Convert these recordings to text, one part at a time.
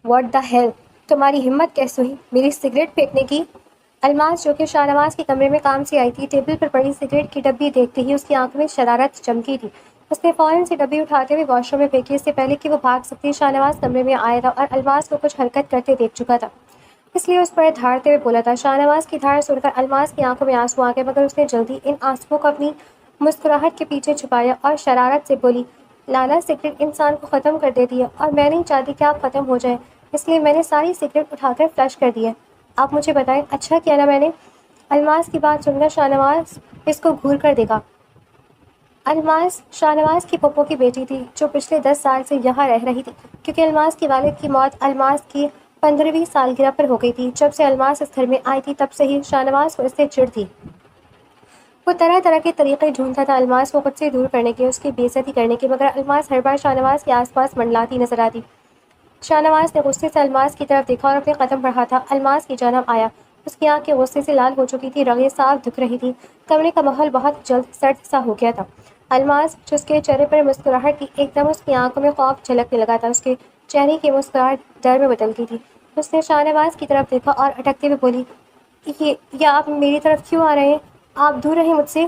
What the hell, تمہاری ہمت کیسے ہوئی میری سگریٹ پھینکنے کی؟ الماس جو کہ شاہ نواز کے کمرے میں کام سے آئی تھی، ٹیبل پر پڑی سگریٹ کی ڈبی دیکھتے ہی اس کی آنکھوں میں شرارت چمکی تھی۔ اس نے فوراً سے ڈبی اٹھاتے ہوئے واش روم میں پھینکی۔ اس سے پہلے کہ وہ بھاگ سکتی، شاہ نواز کمرے میں آیا تھا اور الماس کو کچھ حرکت کرتے دیکھ چکا تھا، اس لیے اس پر دھاڑتے ہوئے بولا تھا۔ شاہ نواز کی دھاڑ سن کر الماس کی آنکھوں میں آنسو آ گئے، مگر اس نے جلدی ان آنسوؤں کو اپنی مسکراہٹ کے پیچھے چھپایا اور شرارت سے بولی، لالا سگریٹ انسان کو ختم کر دیتی ہے اور میں نہیں چاہتی کہ آپ ختم ہو جائیں، اس لیے میں نے ساری سگریٹ اٹھا کر فلش کر دی ہے۔ آپ مجھے بتائیں اچھا کیا نا میں نے؟ الماس کی بات سن کر شاہ نواز اس کو گھور کر دیکھا۔ الماس شاہ نواز کی پھپھو کی بیٹی تھی جو پچھلے 10 سال سے یہاں رہ رہی تھی، کیونکہ الماس کی والد کی موت الماس کی 15ویں سالگرہ پر ہو گئی تھی۔ جب سے الماس اس گھر میں آئی تھی تب سے ہی شاہ نواز کو اس سے چڑ تھی۔ وہ طرح طرح کے طریقے ڈھونڈتا تھا الماس کو خود سے دور کرنے کے، اس کی بے عزتی کرنے کے، مگر الماس ہر بار شاہ نواز کے آس پاس منڈلاتی نظر آتی۔ شاہ نواز نے غصے سے الماس کی طرف دیکھا اور اپنے قدم بڑھا تھا۔ الماس کی جانب آیا، اس کی آنکھیں غصے سے لال ہو چکی تھی، رگیں صاف دکھ رہی تھیں، کمرے کا ماحول بہت جلد سرد سا ہو گیا تھا۔ الماس جس کے چہرے پر مسکراہٹ تھی، ایک دم اس کی آنکھوں میں خوف جھلکنے لگا تھا، اس کے چہرے کی مسکراہٹ ڈر میں بدل گئی تھی۔ اس نے شاہ نواز کی طرف دیکھا اور اٹکتے ہوئے بولی، یہ آپ میری طرف کیوں آ رہے ہیں؟ آپ دور رہیں مجھ سے۔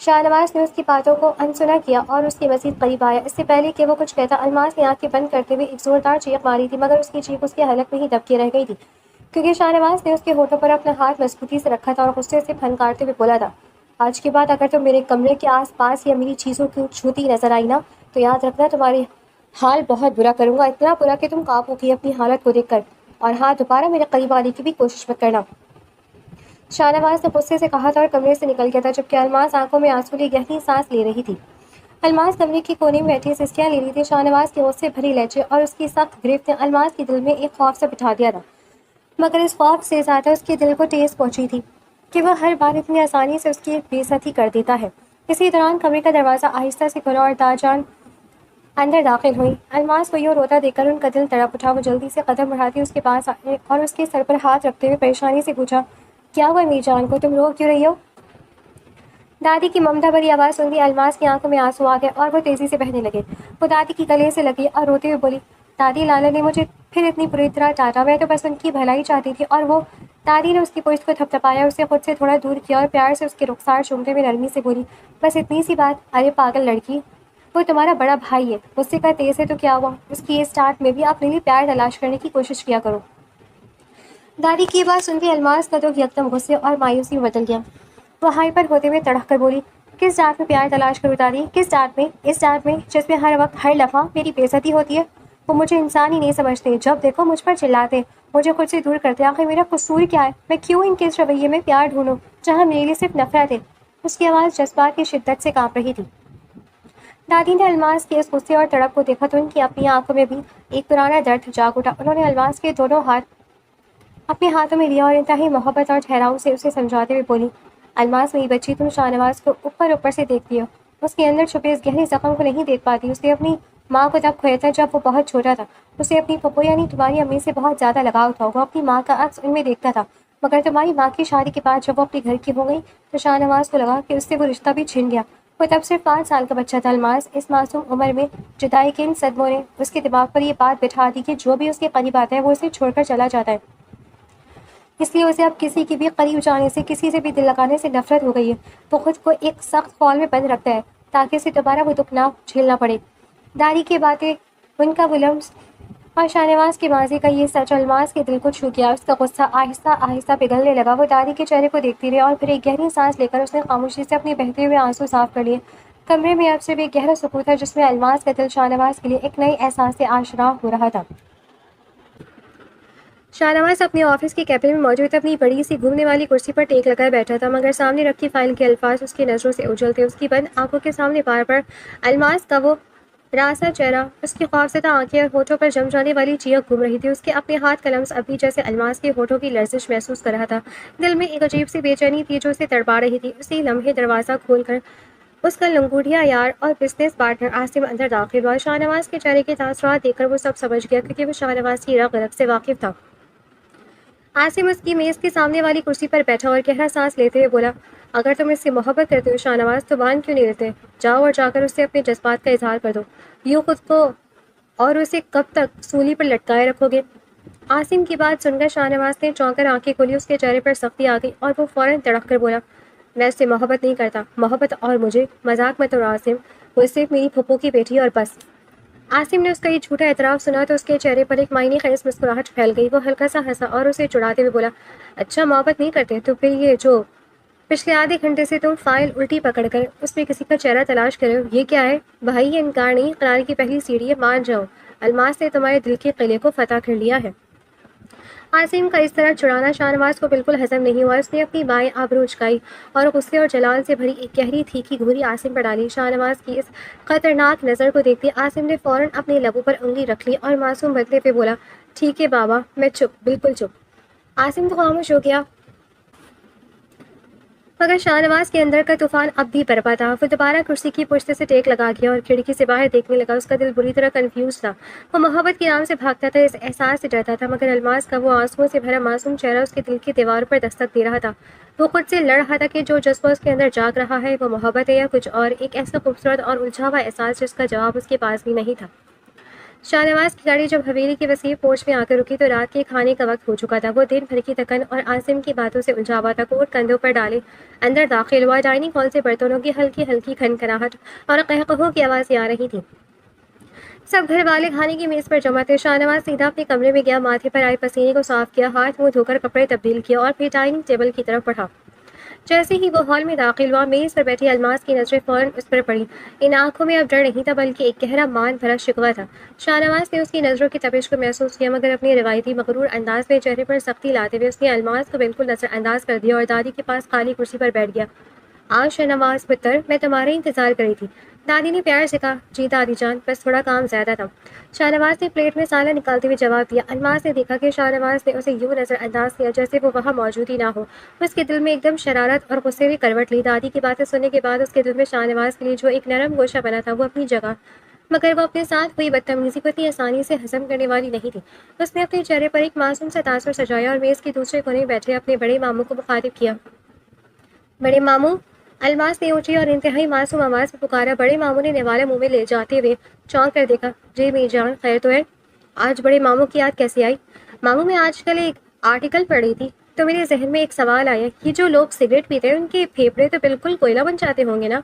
شاہ نواز نے اس کی باتوں کو انسنا کیا اور اس کے مزید قریب آیا۔ اس سے پہلے کہ وہ کچھ کہتا، الماس نے آنکھیں بند کرتے ہوئے ایک زوردار چیخ ماری تھی، مگر اس کی چیخ اس کے حلق میں ہی دب کے رہ گئی تھی، کیونکہ شاہ نواز نے اس کے ہونٹوں پر اپنا ہاتھ مضبوطی سے رکھا تھا اور غصے سے پھنکارتے ہوئے بولا تھا، آج کے بعد اگر تم میرے کمرے کے آس پاس یا میری چیزوں کو چھوتی نظر آئی نا تو یاد رکھنا تمہارے حال بہت برا کروں گا، اتنا برا کہ تم کانپو گی اپنی حالت کو دیکھ کر، اور ہاں دوبارہ میرے قریب آنے کی بھی کوشش مت کرنا۔ شاہ نواز نے غصے سے کہا تھا اور کمرے سے نکل گیا تھا، جبکہ الماس آنکھوں میں آنسو لیے گہری سانس لے رہی تھی۔ الماس کمرے کی کونے میں بیٹھی سسکیاں لے رہی تھی۔ شاہ نواز کے غصے بھری لہجے اور اس کی سخت گرفت نے الماس کے دل میں ایک خوف سے بٹھا دیا تھا، مگر اس خوف سے زیادہ اس کے دل کو ٹھیس پہنچی تھی کہ وہ ہر بار اتنی آسانی سے اس کی بے عزتی کر دیتا ہے۔ اسی دوران کمرے کا دروازہ آہستہ سے کھلا اور داجان اندر داخل ہوئی۔ الماس کو یوں روتا دیکھ کر ان کا دل تڑپ اٹھا۔ وہ جلدی سے قدم بڑھاتی اس کے پاس آئی اور اس کے سر پر ہاتھ رکھتے ہوئے پریشانی سے پوچھا، کیا ہوا میری جان کو، تم رو کیوں رہی ہو؟ دادی کی ممتا بھری آواز سنتی الماس کی آنکھوں میں آنسو آ گئے اور وہ تیزی سے بہنے لگے۔ وہ دادی کی گلے سے لگی اور روتے ہوئے بولی، دادی لالا نے مجھے پھر اتنی بری طرح ڈانٹا، میں تو بس ان کی بھلائی چاہتی تھی اور وہ۔ دادی نے اس کی پشت کو تھپتھپایا، اسے خود سے تھوڑا دور کیا اور پیار سے اس کے رخسار چومتے ہوئے نرمی سے بولی، بس اتنی سی بات، ارے پاگل لڑکی، وہ تمہارا بڑا بھائی ہے، غصے کا تیز ہے تو کیا ہوا، اس کی اسٹارٹ میں بھی آپ میرے پیار تلاش کرنے کی کوشش کیا کرو۔ دادی کی بات سن کے الماس کا دکھ یکدم غصے اور مایوسی میں بدل گیا۔ وہ ہائپر ہوتے ہوئے تڑپ کر بولی، کس ڈانٹ میں پیار تلاش کروں دادی، کس ڈانٹ میں؟ اس ڈانٹ میں جس میں ہر وقت ہر لمحہ میری بے عزتی ہوتی ہے۔ وہ مجھے انسان ہی نہیں سمجھتے، جب دیکھو مجھ پر چلاتے، مجھے خود سے دور کرتے، آخر میرا قصور کیا ہے؟ میں کیوں ان کے اس رویے میں پیار ڈھونڈوں جہاں میرے لیے صرف نفرت ہے؟ اس کی آواز جذبات کی شدت سے کانپ رہی تھی۔ دادی نے الماس کے اس غصے اور تڑپ کو دیکھا تو ان کی اپنی آنکھوں میں بھی ایک پرانا درد جاگ اٹھا۔ انہوں نے الماس کے دونوں ہاتھ اپنے ہاتھوں میں لیا اور انتہائی محبت اور ٹھہراؤ سے اسے سمجھاتے ہوئے بولی، الماس میری بچی، تم شاہ نواز کو اوپر اوپر سے دیکھتی ہو، اس کے اندر چھپے اس گہرے زخم کو نہیں دیکھ پاتی۔ اس نے اپنی ماں کو تب کھویا تھا جب وہ بہت چھوٹا تھا، اسے اپنی پھپھو یعنی تمہاری امی سے بہت زیادہ لگاؤ تھا، وہ اپنی ماں کا عکس ان میں دیکھتا تھا، مگر تمہاری ماں کی شادی کے بعد جب وہ اپنے گھر کی ہو گئی تو شاہ نواز کو لگا کہ اس سے وہ رشتہ بھی چھن گیا۔ وہ تب صرف 5 سال کا بچہ تھا۔ الماس اس معصوم عمر میں جدائی کے ان صدموں نے اس کے دماغ پر یہ بات بٹھا دی کہ جو بھی اس کے قریب آتا ہے وہ اسے چھوڑ کر چلا جاتا ہے، اس لیے اسے اب کسی کے بھی قریب جانے سے، کسی سے بھی دل لگانے سے نفرت ہو گئی ہے۔ وہ خود کو ایک سخت خول میں بند رکھتا ہے تاکہ اسے دوبارہ وہ دکھ نہ جھیلنا پڑے۔ دادی کی باتیں، ان کا وہ لمس اور شاہ نواز کے ماضی کا یہ سچ الماس کے دل کو چھو گیا۔ اس کا غصہ آہستہ آہستہ پگھلنے لگا۔ وہ دادی کے چہرے کو دیکھتی رہی اور پھر ایک گہری سانس لے کر اس نے خاموشی سے اپنے بہتے ہوئے آنسو صاف کر لیے۔ کمرے میں اب صرف ایک گہرا سکوت تھا جس میں الماس کا دل شاہ نواز کے لیے ایک نئے احساس سے آشنا ہو رہا تھا۔ شاہ نواز اپنے آفس کے کیبن میں موجود اپنی بڑی سی گھومنے والی کرسی پر ٹیک لگائے بیٹھا تھا، مگر سامنے رکھی فائل کے الفاظ اس کی نظروں سے اوجھل تھے۔ اس کی بند آنکھوں کے سامنے بار بار الماس کا وہ راسا چہرہ، اس کی خوفزدہ آنکھیں اور ہونٹوں پر جم جانے والی چیخ گھوم رہی تھی۔ اس کے اپنے ہاتھ کا لمس ابھی جیسے الماس کے ہونٹوں کی لرزش محسوس کر رہا تھا۔ دل میں ایک عجیب سی بے چینی تھی جو اسے تڑپا رہی تھی۔ اسی لمحے دروازہ کھول کر اس کا لنگوٹیا یار اور بزنس پارٹنر عاصم اندر داخل ہوا۔ شاہ نواز کے چہرے کے تاثرات دیکھ کر وہ سب سمجھ گیا، کیونکہ وہ شاہ نواز کی رگ رگ سے واقف تھا۔ عاصم اس کی میز کے سامنے والی کرسی پر بیٹھا اور گہرا سانس لیتے ہوئے بولا، اگر تم اس سے محبت کرتے ہو شاہ نواز تو باندھ کیوں نہیں لیتے؟ جاؤ اور جا کر اس سے اپنے جذبات کا اظہار کر دو۔ یوں خود کو اور اسے کب تک سولی پر لٹکائے رکھو گے؟ عاصم کی بات سن کر شاہ نواز نے چونک کر آنکھیں کھولی. اس کے چہرے پر سختی آ گئی اور وہ فوراً تڑپ کر بولا, میں اس سے محبت نہیں کرتا. محبت اور مجھے مذاق مت اڑا عاصم, وہ صرف میری پھپھو کی بیٹی اور بس. عاصم نے اس کا یہ جھوٹا اعتراف سنا تو اس کے چہرے پر ایک معنی خیز مسکراہٹ پھیل گئی. وہ ہلکا سا ہنسا اور اسے چڑھاتے ہوئے بولا, اچھا محبت نہیں کرتے تو پھر یہ جو پچھلے آدھے گھنٹے سے تم فائل الٹی پکڑ کر اس پہ کسی کا چہرہ تلاش کرے ہو, یہ کیا ہے؟ بھائی یہ انکار نہیں, اقرار کی پہلی سیڑھی ہے, مان جاؤ الماس نے تمہارے دل کے قلعے کو فتح کر لیا ہے. عاصم کا اس طرح چڑھانا شاہ نواز کو بالکل ہضم نہیں ہوا. اس نے اپنی بائیں آبرو اچکائی اور غصے اور جلال سے بھری ایک گہری تھیکی گھوری عاصم پر ڈالی. شاہ نواز کی اس خطرناک نظر کو دیکھتے عاصم نے فوراً اپنے لبوں پر انگلی رکھ لی اور معصوم بدلے پہ بولا, ٹھیک ہے بابا, میں چپ, بالکل چپ. عاصم تو خاموش ہو گیا مگر شاہ نواز کے اندر کا طوفان اب بھی برپا تھا. وہ دوبارہ کرسی کی پشت سے ٹیک لگا گیا اور کھڑکی سے باہر دیکھنے لگا. اس کا دل بری طرح کنفیوز تھا. وہ محبت کے نام سے بھاگتا تھا, اس احساس سے ڈرتا تھا, مگر الماس کا وہ آنسوؤں سے بھرا معصوم چہرہ اس کے دل کی دیواروں پر دستک دے رہا تھا. وہ خود سے لڑ رہا تھا کہ جو جذبہ اس کے اندر جاگ رہا ہے وہ محبت ہے یا کچھ اور, ایک ایسا خوبصورت اور الجھا ہوا احساس جس کا جواب اس کے پاس بھی نہیں تھا. شاہ نواز کی گاڑی جب حویلی کی وسیع پورچ میں آ کر رکی تو رات کے کھانے کا وقت ہو چکا تھا. وہ دن بھر کی تھکن اور عاصم کی باتوں سے الجھا ہوا تھا. کوٹ کندھوں پر ڈالے اندر داخل ہوا. ڈائننگ ہال سے برتنوں کی ہلکی ہلکی کھنکھناہٹ اور قہقہوں کی آوازیں آ رہی تھیں. سب گھر والے کھانے کی میز پر جمع تھے. شاہ نواز سیدھا اپنے کمرے میں گیا, ماتھے پر آئے پسینے کو صاف کیا, ہاتھ منہ دھو کر کپڑے تبدیل کیا اور پھر ڈائننگ ٹیبل کی طرف بڑھا. جیسے ہی وہ ہال میں داخل ہوا, میز پر بیٹھی الماس کی نظریں فوراً اس پر پڑی. ان آنکھوں میں اب ڈر نہیں تھا بلکہ ایک گہرا مان بھرا شکوہ تھا. شاہ نواز نے اس کی نظروں کی تپش کو محسوس کیا, مگر اپنی روایتی مغرور انداز میں چہرے پر سختی لاتے ہوئے اس نے الماس کو بالکل نظر انداز کر دیا اور دادی کے پاس خالی کرسی پر بیٹھ گیا. شاہ نواز پتر, میں تمہارا انتظار کر رہی تھی. دادی نے پیار سے کہا. جی دادی جان, بس تھوڑا کام زیادہ تھا. شاہ نواز نے پلیٹ میں سالن نکالتے ہوئے جواب دیا. الماس نے دیکھا کہ شاہ نواز نے اسے یوں نظر انداز کیا جیسے وہ وہاں موجود ہی نہ ہو. اس کے دل میں ایک دم شرارت اور غصے کی کروٹ لی. دادی کی باتیں سننے کے بعد اس کے دل میں شاہ نواز کے لیے جو ایک نرم گوشہ بنا تھا وہ اپنی جگہ, مگر وہ اپنے ساتھ ہوئی بدتمیزی کو اتنی آسانی سے ہضم کرنے والی نہیں تھی. اس نے اپنے چہرے پر ایک معصوم سا تاثر سجایا اور میز کے دوسرے کونے میں بیٹھے اپنے بڑے ماموں کو مخاطب کیا. بڑے ماموں, الماس نے اونچی اور انتہائی معصوم آواز میں پکارا. بڑے ماموں نے نوالا منہ میں لے جاتے ہوئے چونک کر دیکھا. جی میری جان, خیر تو ہے؟ آج بڑے ماموں کی یاد کیسے آئی؟ ماموں, میں آج کل ایک آرٹیکل پڑھ رہی تھی تو میرے ذہن میں ایک سوال آیا, یہ جو لوگ سگریٹ پیتے ہیں ان کے پھیپھڑے تو بالکل کوئلہ بن جاتے ہوں گے نا؟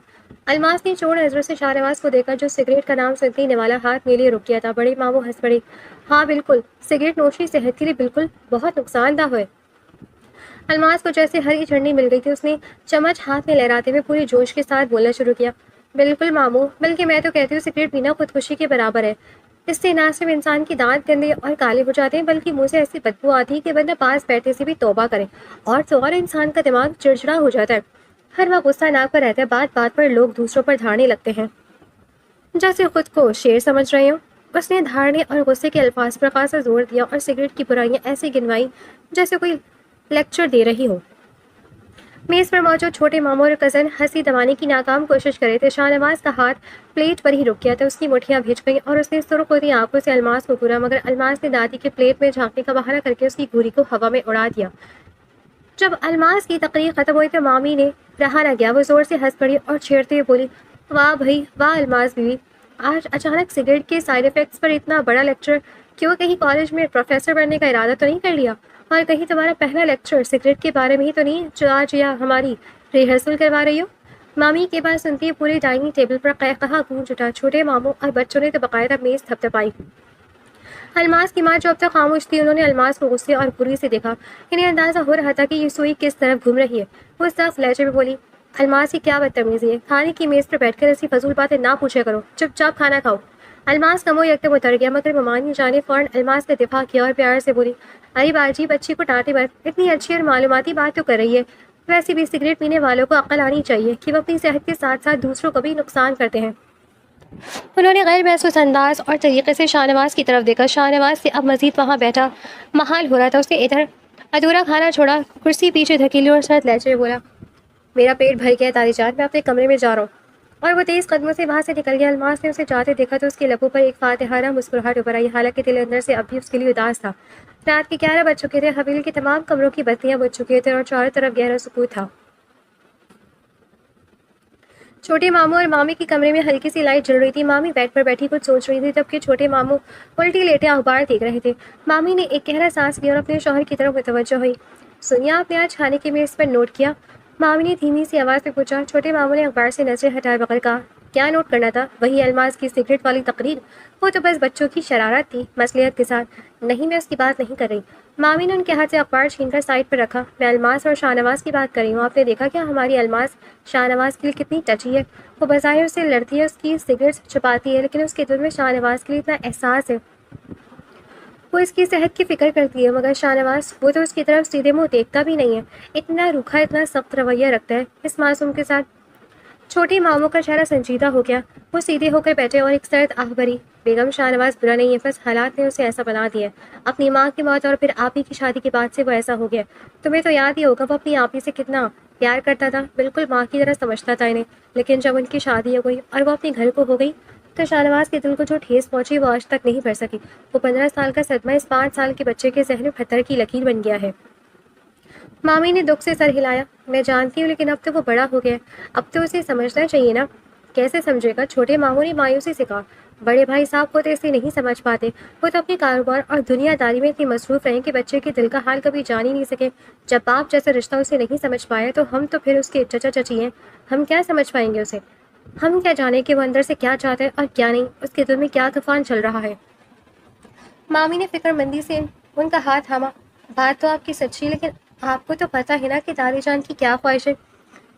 الماس نے چوڑ نظروں سے شاہ نواز کو دیکھا جو سگریٹ کا نام سنتے ہی نوالا ہاتھ میں لیے رک گیا تھا. بڑے ماموں ہنس پڑے. ہاں بالکل, سگریٹ نوشی صحت کے لیے بالکل بہت نقصان دہ ہے. الماس کو جیسے ہری جھنڈی مل گئی تھی. اس نے چمچ ہاتھ میں لہراتے ہوئے پورے جوش کے ساتھ بولنا شروع کیا. بالکل ماموں, بلکہ میں تو کہتی ہوں سگریٹ پینا خودکشی کے برابر ہے. اس سے نہ صرف انسان کی دانت گندے اور کالے ہو جاتے ہیں بلکہ منہ سے ایسی بدبو آتی ہے کہ بندہ پاس بیٹھنے سے بھی توبہ کرے, اور تو اور انسان کا دماغ چڑچڑا ہو جاتا ہے. ہر وقت غصہ ناک پر رہتا ہے, بات بات پر لوگ دوسروں پر دھاڑنے لگتے ہیں جیسے خود کو شیر سمجھ رہے ہوں. اس نے دھاڑنے اور غصے کے الفاظ پر خاصا زور دیا اور سگریٹ کی برائیاں ایسے گنوائی جیسے کوئی لیکچر دے رہی ہو. میز پر موجود چھوٹے ماموں اور کزن ہنسی دبانے کی ناکام کوشش کر رہے تھے. شاہ نواز کا ہاتھ پلیٹ پر ہی رک گیا تھا. اس کی مٹھیاں بھیج گئیں اور اس نے سرخ ہوتی آنکھوں سے الماس کو گھورا, مگر الماس نے دادی کے پلیٹ میں جھانکنے کا بہانہ کر کے اس کی گھوری کو ہوا میں اڑا دیا. جب الماس کی تقریر ختم ہوئی تو مامی نے رہا نہ گیا. وہ زور سے ہنس پڑی اور چھیڑتے ہوئے بولی, واہ بھائی واہ الماس بیوی, آج اچانک سگریٹ کے سائیڈ افیکٹس پر اتنا بڑا لیکچر. کیوں, کہیں کالج میں پروفیسر بننے کا ارادہ تو نہیں کر لیا؟ اور کہیں تمہارا پہلا لیکچر سگریٹ کے بارے میں ہی تو نہیں جو آج یا ہماری ریہرسل کروا رہی ہو؟ مامی کے بات سنتی پورے ڈائننگ ٹیبل پر قہقہا گونج اٹھا. چھوٹے ماموں اور بچوں نے تو باقاعدہ میز تھپتھپائی. الماس کی ماں جو اب تک خاموش تھی, انہوں نے الماس کو غصے اور بری سے دیکھا. انہیں اندازہ ہو رہا تھا کہ یہ سوئی کس طرف گھوم رہی ہے. وہ سخت لہجے میں بولی, الماس, یہ کیا بدتمیزی ہے؟ کھانے کی میز پر بیٹھ کر ایسی فضول باتیں نہ پوچھا کرو, چپ چاپ کھانا کھاؤ. الماس کا منہ یکدم اتر گیا, مگر ممانی جان نے فوراً الماس کا دفاع کیا اور پیار سے بولی, ارے باجی, بچی کو ڈانٹے مت, اتنی اچھی اور معلوماتی بات تو کر رہی ہے. ویسے بھی سگریٹ پینے والوں کو عقل آنی چاہیے کہ وہ اپنی صحت کے ساتھ ساتھ دوسروں کو بھی نقصان کرتے ہیں. انہوں نے غیر محسوس انداز اور طریقے سے شاہ نواز کی طرف دیکھا. شاہ نواز سے اب مزید وہاں بیٹھا محال ہو رہا تھا. اس نے ادھر ادھورا کھانا چھوڑا, کرسی پیچھے دھکیلی اور سخت لہجے میں بولا, میرا پیٹ بھر گیا دادی جان, میں اپنے کمرے میں جا رہا ہوں. اور وہ تیز قدموں سے وہاں سے نکل گیا. الماس نے اسے جاتے دیکھا تو اس کے لبوں پر ایک فاتحانہ مسکراہٹ ابھر آئی, حالانکہ دل اندر سے اب بھی اس کے لیے اداس تھا. رات کے 11 بج چکے تھے. حویلی کے تمام کمروں کی بتیاں بجھ چکی تھیں اور چاروں طرف گہرا سکوت تھا. چھوٹے ماموں اور مامی کے کمرے میں ہلکی سی لائٹ جل رہی تھی. مامی بیڈ پر بیٹھی کچھ سوچ رہی تھی جبکہ چھوٹے ماموں الٹی لیٹے اخبار دیکھ رہے تھے. مامی نے ایک گہرا سانس لیا اور اپنے شوہر کی طرف متوجہ ہوئی. سنیے آپ نے آج کھانے کی میز پر نوٹ کیا؟ مامی نے دھیمی سی آواز میں پوچھا. چھوٹے ماموں نے اخبار سے نظریں ہٹائے بغیر کہا. کیا نوٹ کرنا تھا؟ وہی الماس کی سگریٹ والی تقریر؟ وہ تو بس بچوں کی شرارت تھی. مصلحت کے ساتھ. نہیں، میں اس کی بات نہیں کر رہی. مامی نے ان کے ہاتھ سے اخبار چھین کر سائڈ پر رکھا. میں الماس اور شاہ نواز کی بات کر رہی ہوں. آپ نے دیکھا کیا ہماری الماس شاہ نواز کے لیے کتنی ٹچی ہے؟ وہ بظاہر اسے لڑتی ہے، اس کی سگریٹ چھپاتی ہے، لیکن اس کے دل میں شاہ نواز کے لیے اتنا احساس ہے. وہ اس کی صحت کی فکر کرتی ہے، مگر شاہ نواز وہ تو اس کی طرف سیدھے منہ دیکھتا بھی نہیں ہے. اتنا روکھا، اتنا سخت رویہ رکھتا ہے اس معصوم کے ساتھ. چھوٹی ماموں کا چہرہ سنجیدہ ہو گیا. وہ سیدھے ہو کر بیٹھے اور ایک سرد آہ بھری. بیگم، شاہ نواز برا نہیں ہے، بس حالات نے اسے ایسا بنا دیا ہے. اپنی ماں کی موت اور پھر آپی کی شادی کے بعد سے وہ ایسا ہو گیا. تمہیں تو یاد ہی ہوگا وہ اپنی آپی سے کتنا پیار کرتا تھا، بالکل ماں کی طرح سمجھتا تھا انہیں. لیکن جب ان کی شادی ہو گئی اور وہ اپنے گھر کو ہو گئی تو شاہ نواز کے دل کو جو ٹھیس پہنچی وہ آج تک نہیں بھر سکی. وہ 15 سال کا صدمہ اس 5 سال کے بچے کے ذہن میں پتھر کی لکیر بن گیا ہے. مامی نے دکھ سے سر ہلایا. میں جانتی ہوں، لیکن اب تو وہ بڑا ہو گیا. اب تو اسے سمجھنا چاہیے نا. کیسے سمجھے گا؟ چھوٹے ماموں نے مایوسی سے کہا. بڑے بھائی صاحب کو تو اسے نہیں سمجھ پاتے. وہ تو اپنے کاروبار اور دنیا داری میں اتنی مصروف رہیں کہ بچے کے دل کا حال کبھی جان ہی نہیں سکے. جب باپ جیسا رشتہ اسے نہیں سمجھ پایا تو ہم تو پھر اس کے چچا چچی ہیں. ہم کیا سمجھ پائیں گے اسے؟ ہم کیا جانے کہ وہ اندر سے کیا چاہتا ہے اور کیا نہیں، اس کے دل میں کیا طوفان چل رہا ہے. مامی نے فکر مندی سے ان کا ہاتھ تھاما. بات تو آپ کی سچی، لیکن آپ کو تو پتہ ہے نا کہ دادی جان کی کیا خواہش ہے.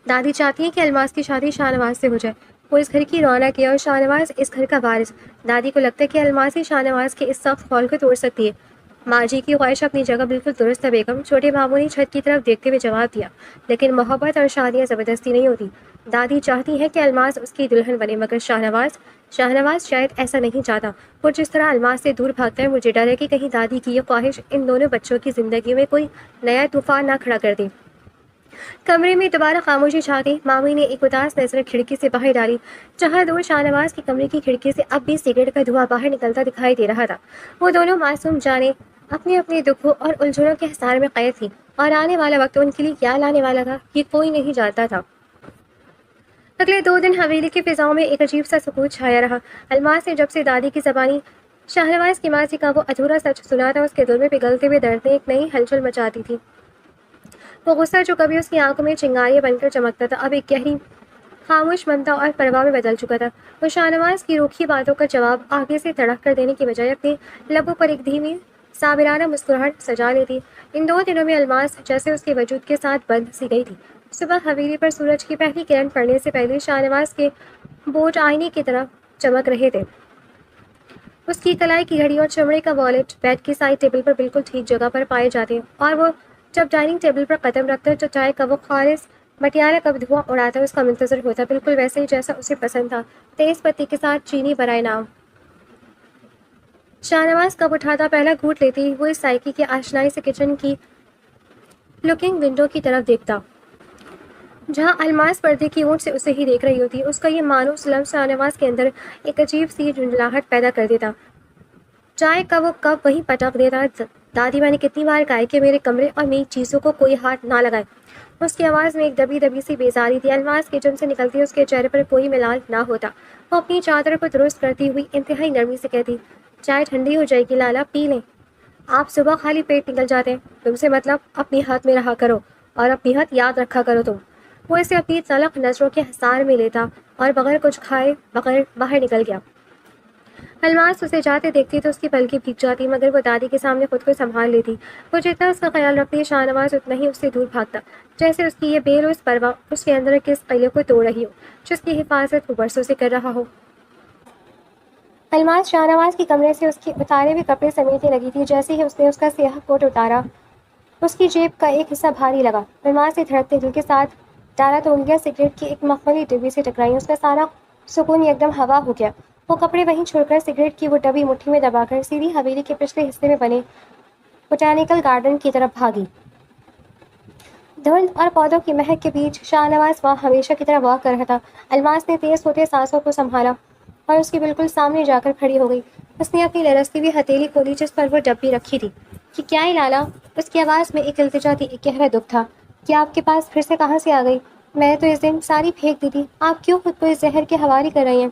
دادی چاہتی ہیں کہ الماس کی شادی شاہ نواز سے ہو جائے. وہ اس گھر کی رونق ہے اور شاہ نواز اس گھر کا وارث. دادی کو لگتا ہے کہ الماس ہی شاہ نواز کے اس سخت خول کو توڑ سکتی ہے. ماں جی کی خواہش اپنی جگہ بالکل درست ہے بیگم. چھوٹے ماموں نے چھت کی طرف دیکھتے ہوئے جواب دیا. لیکن محبت اور شادیاں زبردستی نہیں ہوتی. دادی چاہتی ہے کہ الماس اس کی دلہن بنے، مگر شاہ نواز شاید ایسا نہیں چاہتا. وہ جس طرح الماس سے دور بھاگتا ہے، مجھے ڈر ہے کہ کہیں دادی کی یہ خواہش ان دونوں بچوں کی زندگیوں میں کوئی نیا طوفان نہ کھڑا کر دے. کمرے میں دوبارہ خاموشی چھا گئی. مامی نے ایک اداس نظر کھڑکی سے باہر ڈالی، جہاں دور شاہ نواز کے کمرے کی کھڑکی سے اب بھی سگریٹ کا دھواں باہر نکلتا دکھائی دے رہا تھا. وہ دونوں معصوم جانیں اپنے اپنے دکھوں اور الجھنوں کے حصار میں قید تھی، اور آنے والا وقت ان کے لیے کیا لانے والا تھا یہ کوئی نہیں جانتا تھا. اگلے 2 دن حویلی کی فضاؤں میں ایک عجیب سا سکوت چھایا رہا. الماس نے جب سے دادی کی زبانی شاہ نواز کی ماضی کا وہ ادھورا سچ سنا تھا، اس کے دل میں پگھلتے ہوئے درد نے ایک نئی ہلچل مچاتی تھی. وہ غصہ جو کبھی اس کی آنکھوں میں چنگاریاں بن کر چمکتا تھا، اب ایک گہری خاموش ممتا اور پرواہ میں بدل چکا تھا. وہ شاہ نواز کی روکھی باتوں کا جواب آگے سے تڑک کر دینے کی بجائے اپنے لبوں پر ایک دھیمی صابرانہ مسکراہٹ سجا لیتی. ان 2 دنوں میں الماس جیسے اس کے وجود کے ساتھ بند سی گئی تھی. صبح حویلی پر سورج کی پہلی کرن پڑنے سے پہلے شاہ نواز کے بوٹ آئینے کی طرح چمک رہے تھے. اس کی کلائی کی گھڑی اور چمڑے کا والیٹ بیڈ کی سائڈ ٹیبل پر بالکل ٹھیک جگہ پر پائے جاتے، اور وہ جب ڈائننگ ٹیبل پر قدم رکھتا تو چائے کا وہ خالص مٹیالہ کب دھواں اڑاتا اس کا منتظر ہوتا، بالکل ویسے ہی جیسا اسے پسند تھا، تیز پتی کے ساتھ چینی برائے نام. شاہ نواز کب اٹھاتا، پہلا گھونٹ لیتی وہ اس سائیکی کی آشنائی سے کچن کی لکنگ ونڈو کی طرف دیکھتا، جہاں الماس پردے کی اونٹ سے اسے ہی دیکھ رہی ہوتی. اس کا یہ مانوس لمس شاہ نواز کے اندر ایک عجیب سی جھنجھلاہٹ پیدا کر دیتا. چائے کا وہ کب وہیں پٹک دیتا. دادی، میں نے کتنی بار کہا کہ میرے کمرے اور میری چیزوں کو کوئی ہاتھ نہ لگائے. اس کی آواز میں ایک دبی دبی سی بیزاری تھی. الماس کچن سے نکلتی اس کے چہرے پر کوئی ملال نہ ہوتا. وہ اپنی چادر کو درست کرتی ہوئی انتہائی نرمی سے کہتی، چائے ٹھنڈی ہو جائے گی لالا، پی لیں. آپ صبح خالی پیٹ نکل جاتے ہیں. تم سے مطلب اپنی ہاتھ میں رہا کرو اور اپنی ہاتھ یاد رکھا کرو تم. وہ اسے اپنی تلخ نظروں کے حصار میں لیتا اور بغیر کچھ کھائے بغیر باہر نکل گیا. الماس اسے جاتے دیکھتی تو اس کی پلکیں بھیگ جاتی، مگر وہ دادی کے سامنے خود کو سنبھال لیتی. وہ جتنا اس کا خیال رکھتی شاہ نواز اتنا ہی اس سے دور بھاگتا، جیسے اس کی یہ بے لوث پرواہ اس کے اندر کے اس قلعے کو توڑ رہی ہو جس کی حفاظت وہ برسوں سے کر رہا ہو. الماس شاہ نواز کے کمرے سے اس کے اتارے ہوئے کپڑے سمیٹنے لگی تھی. جیسے ہی اس نے اس کا سیاہ کوٹ اتارا اس کی جیب کا ایک حصہ بھاری لگا. الماس نے دھڑکتے دل کے ساتھ ڈالا تو انگلیاں سگریٹ کی ایک مخملی ڈبی سے ٹکرائیں. اس کا سارا سکون یکدم ہوا ہو گیا. وہ کپڑے وہیں چھوڑ کر سگریٹ کی وہ ڈبی مٹھی میں دبا کر سیدھی حویلی کے پچھلے حصے میں بنے بوٹینیکل گارڈن کی طرف بھاگی. دھند اور پودوں کی مہک کے بیچ شاہ نواز وہاں ہمیشہ کی طرح واک کر رہا تھا. الماس نے تیز ہوتے سانسوں کو سنبھالا اور اس کے بالکل سامنے جا کر کھڑی ہو گئی. اس نے اپنی لرزتی ہوئی ہتھیلی کھولی جس پر وہ ڈبی رکھی تھی. کہ کیا ہے لالا؟ اس کی آواز میں ایک التجا تھی، ایک گہرا دکھ تھا. کیا آپ کے پاس پھر سے کہاں سے آ گئی؟ میں تو اس دن ساری پھینک دی تھی، آپ کیوں خود کو اس زہر کے حوالے کر رہی ہیں؟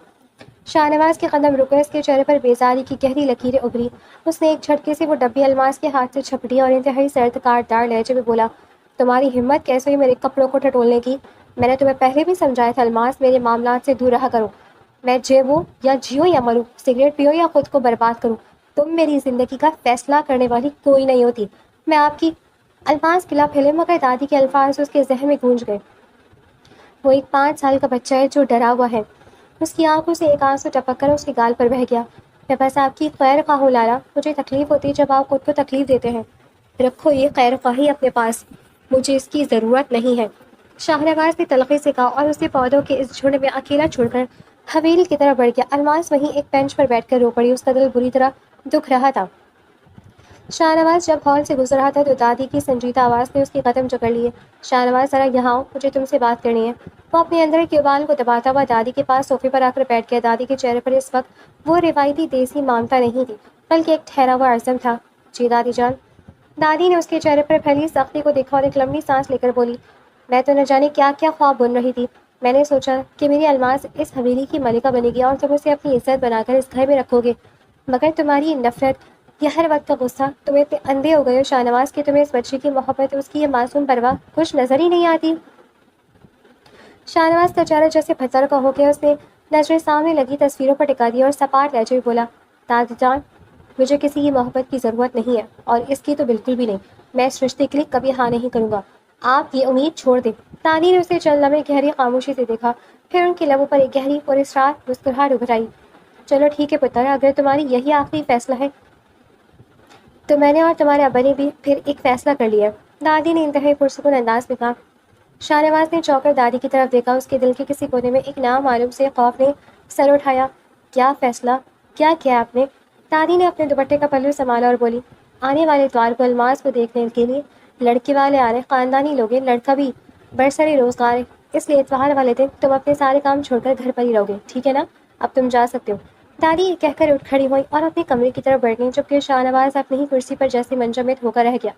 شاہنواز کے قدم رکے، اس کے چہرے پر بیزاری کی گہری لکیریں ابھری۔ اس نے ایک جھٹکے سے وہ ڈبی الماس کے ہاتھ سے چھپٹی اور انتہائی سرد کاٹدار لہجے میں بولا، تمہاری ہمت کیسے ہوئی میرے کپڑوں کو ٹٹولنے کی؟ میں نے تمہیں پہلے بھی سمجھایا تھا الماس، میرے معاملات سے دور رہا کرو۔ میں جیوں یا جیوں یا مروں، سگریٹ پیو یا خود کو برباد کروں، تم میری زندگی کا فیصلہ کرنے والی کوئی نہیں ہوتی۔ میں آپ کی الماس گلا پھیلے، مگر دادی کے الفاظ اس کے ذہن میں گونج گئے۔ وہ ایک 5 سال کا بچہ ہے جو ڈرا ہوا ہے۔ اس کی آنکھوں سے ایک آنسو ٹپک کر اس کے گال پر بہہ گیا۔ میں بس آپ کی خیر خواہ ہوں لالا، مجھے تکلیف ہوتی ہے جب آپ خود کو تکلیف دیتے ہیں۔ رکھو یہ خیر خواہی اپنے پاس، مجھے اس کی ضرورت نہیں ہے، شاہنواز نے تلخی سے کہا اور اسے پودوں کے اس جھنڈ میں اکیلا چھوڑ کر حویلی کی طرف بڑھ گیا۔ الماس وہیں ایک بینچ پر بیٹھ کر رو پڑی، اس کا دل بری طرح دکھ رہا تھا۔ شاہنواز جب ہال سے گزر رہا تھا تو دادی کی سنجیدہ آواز نے اس کے قدم جکڑ لیے۔ شاہنواز ذرا یہاں آؤ، مجھے تم سے بات کرنی ہے۔ وہ اپنے اندر کے ابال کو دباتا ہوا دادی کے پاس صوفے پر آ کر بیٹھ گیا۔ دادی کے چہرے پر اس وقت وہ روایتی دیسی مامتا نہیں تھی، بلکہ ایک ٹھہرا ہوا عزم تھا۔ جی دادی جان۔ دادی نے اس کے چہرے پر پھیلی سختی کو دیکھا اور ایک لمبی سانس لے کر بولی، میں تو نہ جانے کیا کیا خواب بن رہی تھی۔ میں نے سوچا کہ میری الماس اس حویلی کی ملکہ بنے گی اور تم اسے اپنی عزت بنا کر اس گھر میں رکھو گے، مگر تمہاری یہ نفرت، یہ ہر وقت کا غصہ، تم اتنے اندھے ہو گئے ہو شاہنواز کہ تمہیں اس بچے کی محبت، اس کی یہ معصوم پرواہ کچھ نظر ہی نہیں آتی۔ شاہنواز کا چہرہ جیسے پتھر کا ہو گیا، اس نے نظریں سامنے لگی تصویروں پر ٹکا دی اور سپاٹ لہجے میں بولا، دادی جان، مجھے کسی کی محبت کی ضرورت نہیں ہے، اور اس کی تو بالکل بھی نہیں۔ میں اس رشتے کے لیے کبھی ہاں نہیں کروں گا، آپ یہ امید چھوڑ دیں۔ دادی نے اسے چند لمحے گہری خاموشی سے دیکھا، پھر ان کے لبوں پر ایک گہری اور اسرار مسکراہٹ ابھر آئی۔ چلو ٹھیک ہے پتر، اگر تمہاری یہی آخری فیصلہ ہے تو میں نے اور تمہارے ابا نے بھی پھر ایک فیصلہ کر لیا ہے، دادی نے انتہائی پرسکون انداز میں کہا۔ شاہنواز نے چونک کر دادی کی طرف دیکھا، اس کے دل کے کسی کونے میں ایک نامعلوم سے خوف نے سر اٹھایا۔ کیا فیصلہ؟ کیا کیا آپ نے؟ دادی نے اپنے دوپٹے کا پلو سنبھالا اور بولی، آنے والے اتوار کو الماس کو دیکھنے کے لیے لڑکے والے آ رہے، خاندانی لوگ ہیں، لڑکا بھی برسر روزگار ہے، اس لیے اتوار والے دن تم اپنے سارے کام چھوڑ کر گھر پر ہی رہو گے، ٹھیک ہے نا؟ اب تم جا سکتے ہو۔ دادی یہ کہہ کر اٹھ کھڑی ہوئی اور اپنے کمرے کی طرف بڑھ گئی، جبکہ شاہنواز اپنی ہی کرسی پر جیسے منجمد ہو کر رہ گیا۔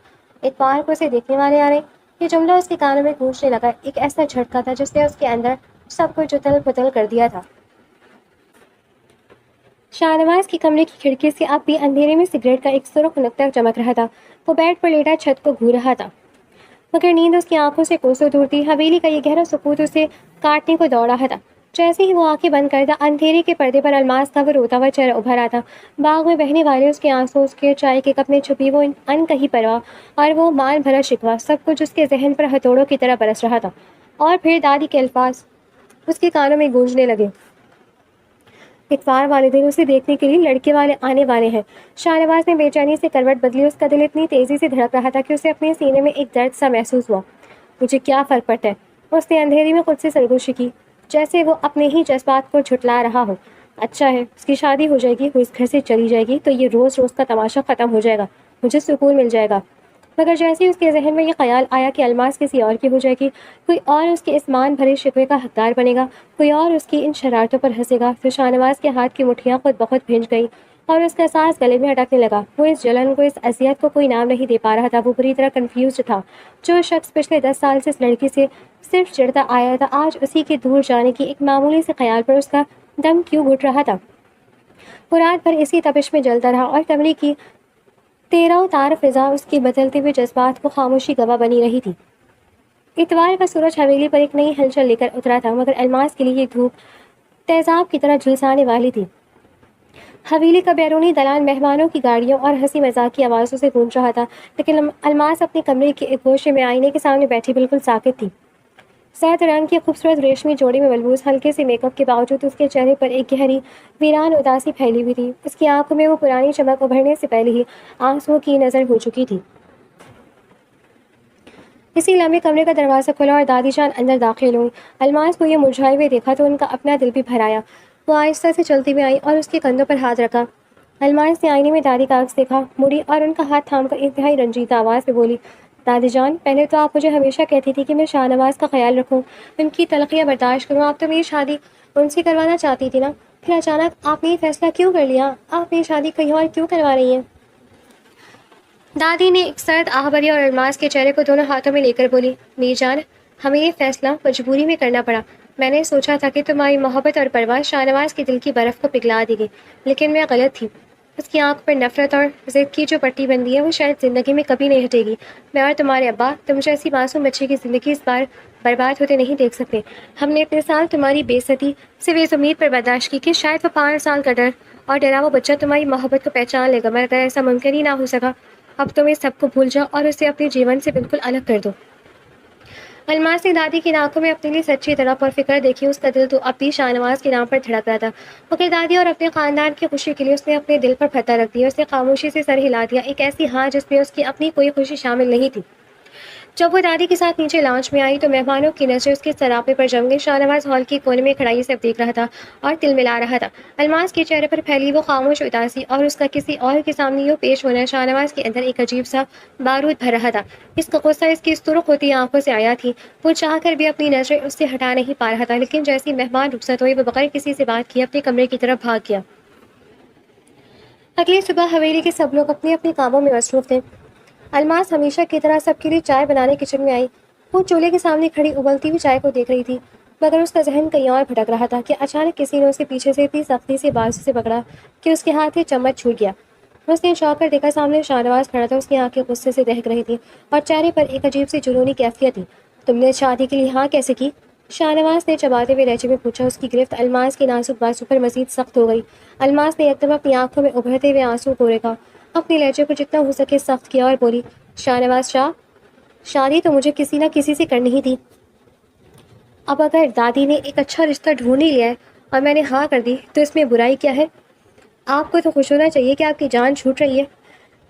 اتوار کو اسے دیکھنے والے آ رہے، یہ جملہ اس کے کانوں میں گونجنے لگا، ایک ایسا جھٹکا تھا جس نے اس کے اندر سب کچھ اتل پتل کر دیا تھا۔ شاہنواز کی کمرے کی کھڑکی سے اب بھی اندھیرے میں سگریٹ کا ایک سرخ نقطہ چمک رہا تھا۔ وہ بیڈ پر لیٹا چھت کو گھور رہا تھا، مگر نیند اس کی آنکھوں سے کوسوں دور تھی۔ حویلی کا یہ گہرا سکوت اسے کاٹنے کو دوڑ رہا تھا۔ جیسے ہی وہ آنکھیں بند کرتا، اندھیرے کے پردے پر الماس کا وہ روتا ہوا چہرہ ابھر آتا، باغ میں بہنے والے اس کے آنسو، اس کے چائے کے کپ میں چھپی وہ ان کہیں پرواہ اور وہ مان بھرا شکوہ، سب کچھ اس کے ذہن پر ہتھوڑوں کی طرح برس رہا تھا۔ اور پھر دادی کے الفاظ اس کے کانوں میں گونجنے لگے، اتوار والے دن اسے دیکھنے کے لیے لڑکے والے آنے والے ہیں۔ شاہنواز نے بے چینی سے کروٹ بدلی، اس کا دل اتنی تیزی سے دھڑک رہا تھا کہ اسے اپنے سینے میں ایک درد سا محسوس ہوا۔ مجھے کیا فرق پڑتا ہے؟ اس نے اندھیرے میں خود سے سرگوشی کی، جیسے وہ اپنے ہی جذبات کو جھٹلا رہا ہو۔ اچھا ہے، اس کی شادی ہو جائے گی، وہ اس گھر سے چلی جائے گی تو یہ روز روز کا تماشا ختم ہو جائے گا، مجھے سکون مل جائے گا۔ مگر جیسے ہی اس کے ذہن میں یہ خیال آیا کہ الماس کسی اور کی ہو جائے گی، کوئی اور اس کے اس مان بھرے شکوے کا حقدار بنے گا، کوئی اور اس کی ان شرارتوں پر ہنسے گا، تو شاہنواز کے ہاتھ کی مٹھیاں خود بخود بھیج گئی اور اس کا سانس گلے میں اٹکنے لگا۔ وہ اس جلن کو، اس اذیت کو کوئی نام نہیں دے پا رہا تھا۔ وہ بری طرح کنفیوزڈ تھا۔ جو شخص پچھلے 10 سال سے اس لڑکی سے صرف چڑھتا آیا تھا، آج اسی کے دور جانے کی ایک معمولی سے خیال پر اس کا دم کیوں گھٹ رہا تھا؟ وہ رات بھر اسی تپش میں جلتا رہا اور کمرے کی تیرہ و تار فضا اس کے بدلتے ہوئے جذبات کو خاموشی گواہ بنی رہی تھی۔ اتوار کا سورج حویلی پر ایک نئی ہلچل لے کر اترا تھا، مگر الماس کے لیے یہ دھوپ تیزاب کی طرح جھلسانے والی تھی۔ حویلی کا بیرونی دلان مہمانوں کی گاڑیوں اور ہنسی مذاق کی آوازوں سے گونج رہا تھا، لیکن الماس اپنے کمرے کے ایک گوشے میں آئینے کے سامنے بیٹھی بالکل ساکت تھی۔ سیاہ رنگ کی خوبصورت ریشمی جوڑی میں ملبوس ہلکے سے میک اپ کے باوجود اس کے چہرے پر ایک گہری ویران اداسی پھیلی ہوئی تھی۔ اس کی آنکھوں میں وہ پرانی چمک ابھرنے سے پہلے ہی آنسوؤں کی نظر ہو چکی تھی۔ اسی لمحے کمرے کا دروازہ کھلا اور دادی جان اندر داخل ہوئی۔ الماس کو یہ مرجھائے ہوئے دیکھا تو ان کا اپنا دل بھی بھر آیا۔ وہ آہستہ سے چلتی ہوئی آئی اور اس کے کندھوں پر ہاتھ رکھا۔ الماس نے آئینے میں دادی کا عکس دیکھا، مڑی اور ان کا ہاتھ تھام کر انتہائی رنجیدہ آواز میں بولی، دادی جان، پہلے تو آپ مجھے ہمیشہ کہتی تھی کہ میں شاہنواز کا خیال رکھوں، ان کی تلخیاں برداشت کروں، آپ تو میری شادی ان سے کروانا چاہتی تھی نا، پھر اچانک آپ نے یہ فیصلہ کیوں کر لیا؟ آپ میری شادی کہیں اور کیوں کروا رہی ہیں؟ دادی نے ایک سرد آہ بھری اور الماس کے چہرے کو دونوں ہاتھوں میں لے کر بولی، میری جان، ہمیں یہ فیصلہ مجبوری میں کرنا پڑا۔ میں نے سوچا تھا کہ تمہاری محبت اور پرواہ شاہ نواز کے دل کی برف کو پگھلا دے گی، لیکن میں غلط تھی۔ اس کی آنکھ پر نفرت اور ضد کی جو پٹی بندی ہے وہ شاید زندگی میں کبھی نہیں ہٹے گی۔ میں اور تمہارے ابا تم جیسی معصوم بچے کی زندگی اس بار برباد ہوتے نہیں دیکھ سکتے۔ ہم نے اتنے سال تمہاری بے عزتی صرف اس امید پر برداشت کی کہ شاید وہ 5 سال کا ڈر اور ڈرا وہ بچہ تمہاری محبت کو پہچان لے گا، مگر ایسا ممکن ہی نہ ہو سکا۔ اب تم اس سب کو بھول جاؤ اور اسے اپنے جیون سے بالکل الگ کر دو۔ الماس نے دادی کی آنکھوں میں اپنے لیے سچی طرح پر فکر دیکھی۔ اس کا دل تو اب بھی شاہ نواز کے نام پر دھڑک رہا تھا، مگر دادی اور اپنے خاندان کی خوشی کے لیے اس نے اپنے دل پر پتھر رکھ دیا۔ اس نے خاموشی سے سر ہلا دیا، ایک ایسی ہاں جس میں اس کی اپنی کوئی خوشی شامل نہیں تھی۔ جب وہ دادی کے ساتھ نیچے لانچ میں آئی تو مہمانوں کی نظریں اس کے سراپے پر جم گئی۔ شاہ نواز ہال کے کونے میں کھڑائی سے دیکھ رہا تھا اور تل ملا رہا تھا۔ الماس کے چہرے پر پھیلی وہ خاموش اداسی اور اس کا کسی اور کے سامنے یوں پیش ہونا شاہ نواز کے اندر ایک عجیب سا بارود بھر رہا تھا۔ اس کا غصہ اس کی سرخ ہوتی آنکھوں سے آیا تھی۔ وہ چاہ کر بھی اپنی نظریں اس سے ہٹا نہیں پا رہا تھا، لیکن جیسی مہمان رخصت ہوئی وہ بغیر کسی سے بات کیے اپنے کمرے کی طرف بھاگ گیا۔ اگلی صبح حویلی کے سب لوگ اپنے اپنے کاموں میں مصروف تھے۔ الماس ہمیشہ کی طرح سب کے لیے چائے بنانے کچن میں آئی۔ وہ چولہے کے سامنے کھڑی ابلتی ہوئی چائے کو دیکھ رہی تھی، مگر اس کا ذہن کہیں اور بھٹک رہا تھا کہ اچانک کسی نے اسے پیچھے سے اتنی سختی سے بازو سے پکڑا کہ اس کے ہاتھ سے چمچ چھوٹ گیا۔ اس نے چونک کر دیکھا، سامنے شاہ نواز کھڑا تھا۔ اس کی آنکھیں غصے سے دہک رہی تھیں اور چہرے پر ایک عجیب سی جنونی کیفیت تھی۔ تم نے شادی کے لیے ہاں کیسے کی؟ شاہ نواز نے چباتے ہوئے لہجے میں پوچھا۔ اس کی گرفت الماس کے نازک بازو پر مزید سخت ہو گئی۔ الماس نے یکدم اپنی آنکھوں میں ابھرتے ہوئے آنسو کو دیکھا، اپنے لہجے کو جتنا ہو سکے سخت کیا اور بولی، شاہ نواز شاہ، شادی تو مجھے کسی نہ کسی سے کرنی ہی تھی۔ اب اگر دادی نے ایک اچھا رشتہ ڈھونڈ ہی لیا ہے اور میں نے ہاں کر دی تو اس میں برائی کیا ہے؟ آپ کو تو خوش ہونا چاہیے کہ آپ کی جان چھوٹ رہی ہے۔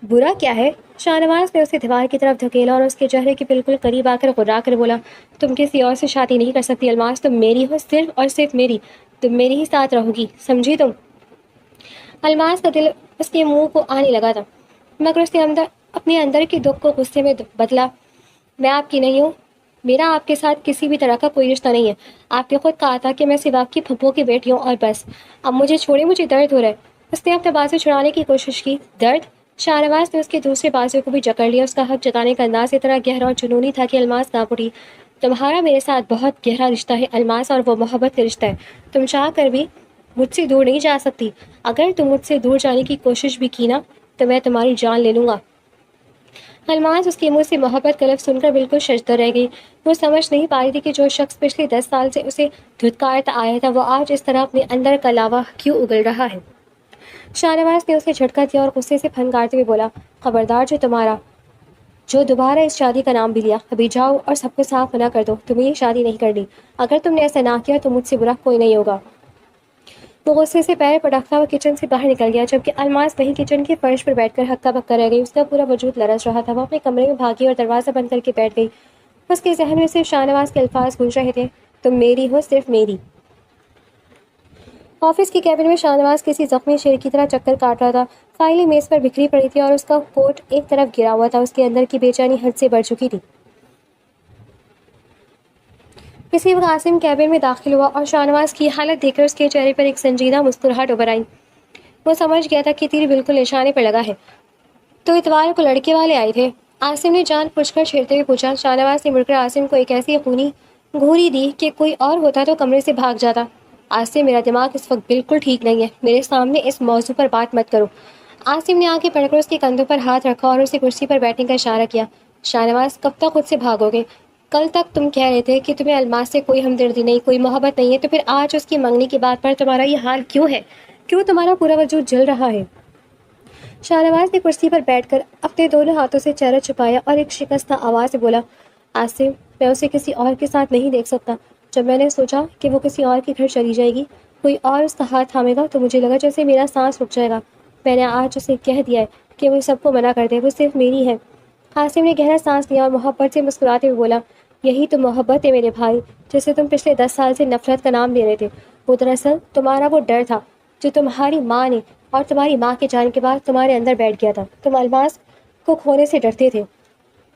برا کیا ہے؟ شاہ نواز نے اسے دیوار کی طرف دھکیلا اور اس کے چہرے کے بالکل قریب آ کر غرا کر بولا، تم کسی اور سے شادی نہیں کر سکتی الماس، تم میری ہو، صرف اور صرف میری۔ تم میرے ہی ساتھ رہو گی، سمجھی تم؟ الماس کا دل اس کے منہ کو آنے لگا تھا، مگر اس نے اپنے اندر کے دکھ کو غصے میں بدلا۔ میں آپ کی نہیں ہوں، میرا آپ کے ساتھ کسی بھی طرح کا کوئی رشتہ نہیں ہے۔ آپ نے خود کہا تھا کہ میں صرف آپ کی پھپھو کی بیٹی ہوں اور بس۔ اب مجھے چھوڑے، مجھے درد ہو رہا ہے۔ اس نے اپنا بازو چھڑانے کی کوشش کی۔ درد؟ شاہ نواز نے اس کے دوسرے بازو کو بھی جکڑ لیا۔ اس کا حق جتانے کا انداز اتنا گہرا اور جنونی تھا کہ الماس کانپ اٹھی۔ تمہارا میرے ساتھ بہت گہرا رشتہ ہے الماس، اور وہ محبت کا رشتہ ہے۔ تم چاہ کر بھی مجھ سے دور نہیں جا سکتی۔ اگر تم مجھ سے دور جانے کی کوشش بھی کی نا تو میں تمہاری جان لے لوں گا۔ الماس اس کے منہ سے محبت کا لفظ سن کر بالکل ششدر رہ گئی۔ وہ سمجھ نہیں پا رہی تھی کہ جو شخص پچھلے 10 سال سے اسے دھتکارتا آیا تھا وہ آج اس طرح اپنے اندر کا لاوا کیوں اگل رہا ہے۔ شاہ نواز نے اسے جھٹکا دیا اور غصے سے پھنکارتے ہوئے بولا، خبردار جو دوبارہ اس شادی کا نام بھی لیا، ابھی جاؤ اور سب کو صاف منع کر دو، تمہیں یہ شادی نہیں کرنی۔ اگر تم نے ایسا نہ کیا تو مجھ سے برا کوئی نہیں ہوگا۔ وہ غصے سے پیر پٹکتا ہوا کچن سے باہر نکل گیا، جبکہ الماس وہیں کچن کے فرش پر بیٹھ کر ہکا بکا رہ گئی۔ اس کا پورا وجود لرز رہا تھا۔ وہ اپنے کمرے میں بھاگی اور دروازہ بند کر کے بیٹھ گئی۔ اس کے ذہن میں صرف شاہ نواز کے الفاظ گونج رہے تھے، تم میری ہو، صرف میری۔ آفس کے کیبن میں شاہ نواز کسی زخمی شیر کی طرح چکر کاٹ رہا تھا۔ فائلیں میز پر بکھری پڑی تھی اور اس کا کوٹ ایک طرف گرا ہوا تھا۔ اس کے اندر کی بے چینی حد سے بڑھ چکی تھی۔ اسی وقت عاصم کیبن میں داخل ہوا اور شاہ نواز کی حالت دیکھ کر اس کے چہرے پر ایک سنجیدہ مسکراہٹ ابھر آئی۔ وہ سمجھ گیا تھا کہ تیر بالکل نشانے پر لگا ہے۔ تو اتوار کو لڑکے والے آئے تھے؟ عاصم نے جان بوجھ کر چھیڑتے ہوئے پوچھا۔ شاہ نواز نے مڑ کر عاصم کو ایک ایسی خونی گھوری دی کہ کوئی اور ہوتا تو کمرے سے بھاگ جاتا۔ عاصم، میرا دماغ اس وقت بالکل ٹھیک نہیں ہے، میرے سامنے اس موضوع پر بات مت کرو۔ عاصم نے آنکھیں پڑھ کر اس کے کندھوں پر ہاتھ رکھا اور اسے کرسی پر بیٹھنے کا اشارہ کیا۔ شاہ نواز، کب تک خود سے بھاگو گے؟ کل تک تم کہہ رہے تھے کہ تمہیں الماس سے کوئی ہمدردی نہیں، کوئی محبت نہیں ہے، تو پھر آج اس کی منگنی کی بات پر تمہارا یہ حال کیوں ہے؟ کیوں تمہارا پورا وجود جل رہا ہے؟ شاہ نواز نے کرسی پر بیٹھ کر اپنے دونوں ہاتھوں سے چہرہ چھپایا اور ایک شکستہ آواز سے بولا، عاصم، میں اسے کسی اور کے ساتھ نہیں دیکھ سکتا۔ جب میں نے سوچا کہ وہ کسی اور کے گھر چلی جائے گی، کوئی اور اس کا ہاتھ تھامے گا، تو مجھے لگا جیسے میرا سانس رک جائے گا۔ میں نے آج اسے کہہ دیا ہے کہ وہ سب کو منع کر دے، وہ صرف میری ہے۔ عاصم نے گہرا سانس لیا اور محبت سے مسکراتے ہوئے بولا، یہی تو محبت ہے میرے بھائی، جسے تم پچھلے 10 سال سے نفرت کا نام لے رہے تھے۔ وہ دراصل تمہارا وہ ڈر تھا جو تمہاری ماں نے اور تمہاری ماں کے جانے کے بعد تمہارے اندر بیٹھ گیا تھا۔ تم الماس کو کھونے سے ڈرتے تھے،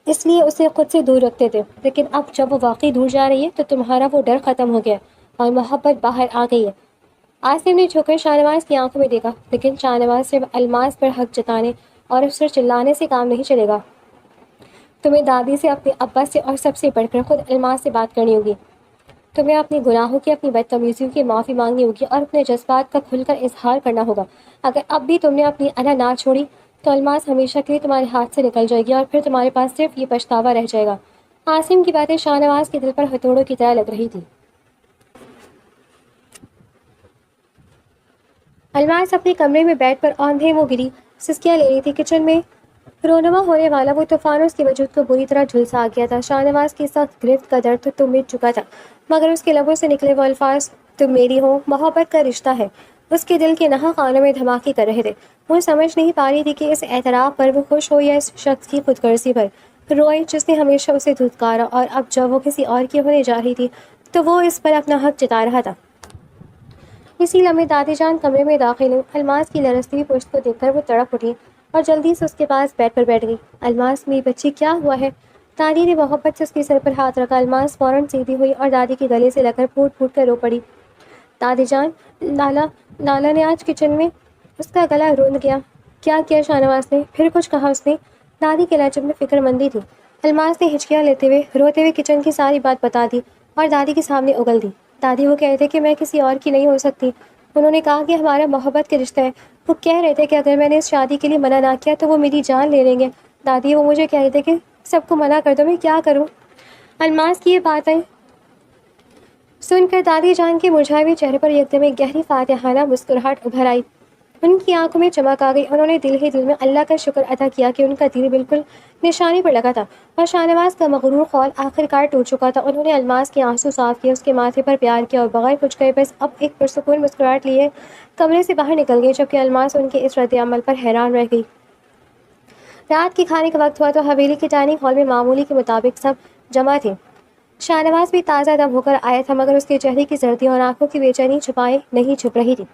اس لیے اسے خود سے دور رکھتے تھے، لیکن اب جب وہ واقعی دور جا رہی ہے تو تمہارا وہ ڈر ختم ہو گیا اور محبت باہر آ گئی ہے۔ عاصم نے جھک کر شاہ نواز کی آنکھوں میں دیکھا، لیکن شاہ نواز صرف الماس پر حق جتانے اور اس پر چلانے سے کام نہیں چلے گا۔ تمہیں دادی سے، اپنے ابا سے اور سب سے بڑھ کر خود الماس سے بات کرنی ہوگی۔ تمہیں اپنے گناہوں کی، اپنی بدتمیزیوں کی معافی مانگنی ہوگی اور اپنے جذبات کا کھل کر اظہار کرنا ہوگا۔ اگر اب بھی تم نے اپنی انا نہ چھوڑی تو الماس ہمیشہ کے لیے تمہارے ہاتھ سے نکل جائے گی اور پھر تمہارے پاس صرف یہ پچھتاوا رہ جائے گا۔ عاصم کی باتیں شاہ نواز کے دل پر ہتھوڑوں کی طرح لگ رہی تھی۔ الماس اپنے کمرے میں بیٹھ پر اوندھے منہ گری سسکیاں لے رہی تھی۔ کچن میں رونما ہونے والا وہ طوفان اس کے وجود کو بری طرح جھلسا گیا تھا۔ شاہ نواز کی سخت گرفت کا درد تو مٹ چکا تھا، مگر اس کے لبوں سے نکلے وہ الفاظ تم میری ہو، محبت کا رشتہ ہے، اس کے دل کے نہا خانوں میں دھماکے کر رہے تھے۔ وہ سمجھ نہیں پا رہی تھی کہ اس اعتراف پر وہ خوش ہو یا اس شخص کی خود غرضی پر روئے جس نے ہمیشہ اسے دھتکارا، اور اب جب وہ کسی اور کی ہونے جا رہی تھی تو وہ اس پر اپنا حق جتا رہا تھا۔ اسی لمحے دادی جان کمرے میں داخل ہوئی۔ الماس کی لرزتی ہوئی پشت کو دیکھ کر وہ تڑپ اٹھی اور جلدی سے اس کے پاس بیڈ پر بیٹھ گئی۔ الماس میری بچی، کیا ہوا ہے؟ دادی نے محبت سے اس کے سر پر ہاتھ رکھا۔ الماس فوراً سیدھی ہوئی اور دادی کے گلے سے لگ کر پھوٹ پھوٹ کر رو پڑی۔ دادی جان، لالا نے آج کچن میں، اس کا گلا روند گیا۔ کیا کیا شاہ نواز نے؟ پھر کچھ کہا اس نے؟ دادی کے لہجے میں فکر مندی تھی۔ الماس نے ہچکیاں لیتے ہوئے روتے ہوئے کچن کی ساری بات بتا دی اور دادی کے سامنے اگل دی۔ دادی، وہ کہتے کہ میں کسی اور کی نہیں ہو سکتی۔ انہوں نے کہا کہ ہمارا محبت کا رشتہ ہے۔ وہ کہہ رہے تھے کہ اگر میں نے اس شادی کے لیے منع نہ کیا تو وہ میری جان لے لیں گے۔ دادی، وہ مجھے کہہ رہے تھے کہ سب کو منع کر دو، میں کیا کروں؟ الماس کی یہ باتیں سن کر دادی جان کے مرجھائے ہوئے چہرے پر یکدم ایک گہری فاتحانہ مسکراہٹ ابھر آئی۔ ان کی آنکھوں میں چمک آ گئی۔ انہوں نے دل ہی دل میں اللہ کا شکر ادا کیا کہ ان کا دل بالکل نشانے پر لگا تھا اور شاہ نواز کا مغرور خول آخرکار ٹوٹ چکا تھا۔ انہوں نے الماس کے آنسو صاف کیے، اس کے ماتھے پر پیار کیا اور بغیر کچھ کہے بس اب ایک پرسکون مسکراہٹ لیے کمرے سے باہر نکل گئی، جبکہ الماس ان کے اس رد عمل پر حیران رہ گئی۔ رات کے کھانے کا وقت ہوا تو حویلی کے ڈائننگ ہال میں معمولی کے مطابق سب جمع تھے۔ شاہ نواز بھی تازہ دم ہو کر آیا تھا، مگر اس کے چہرے کی سردی اور آنکھوں کی بے چینی چھپائے نہیں چھپ رہی تھی۔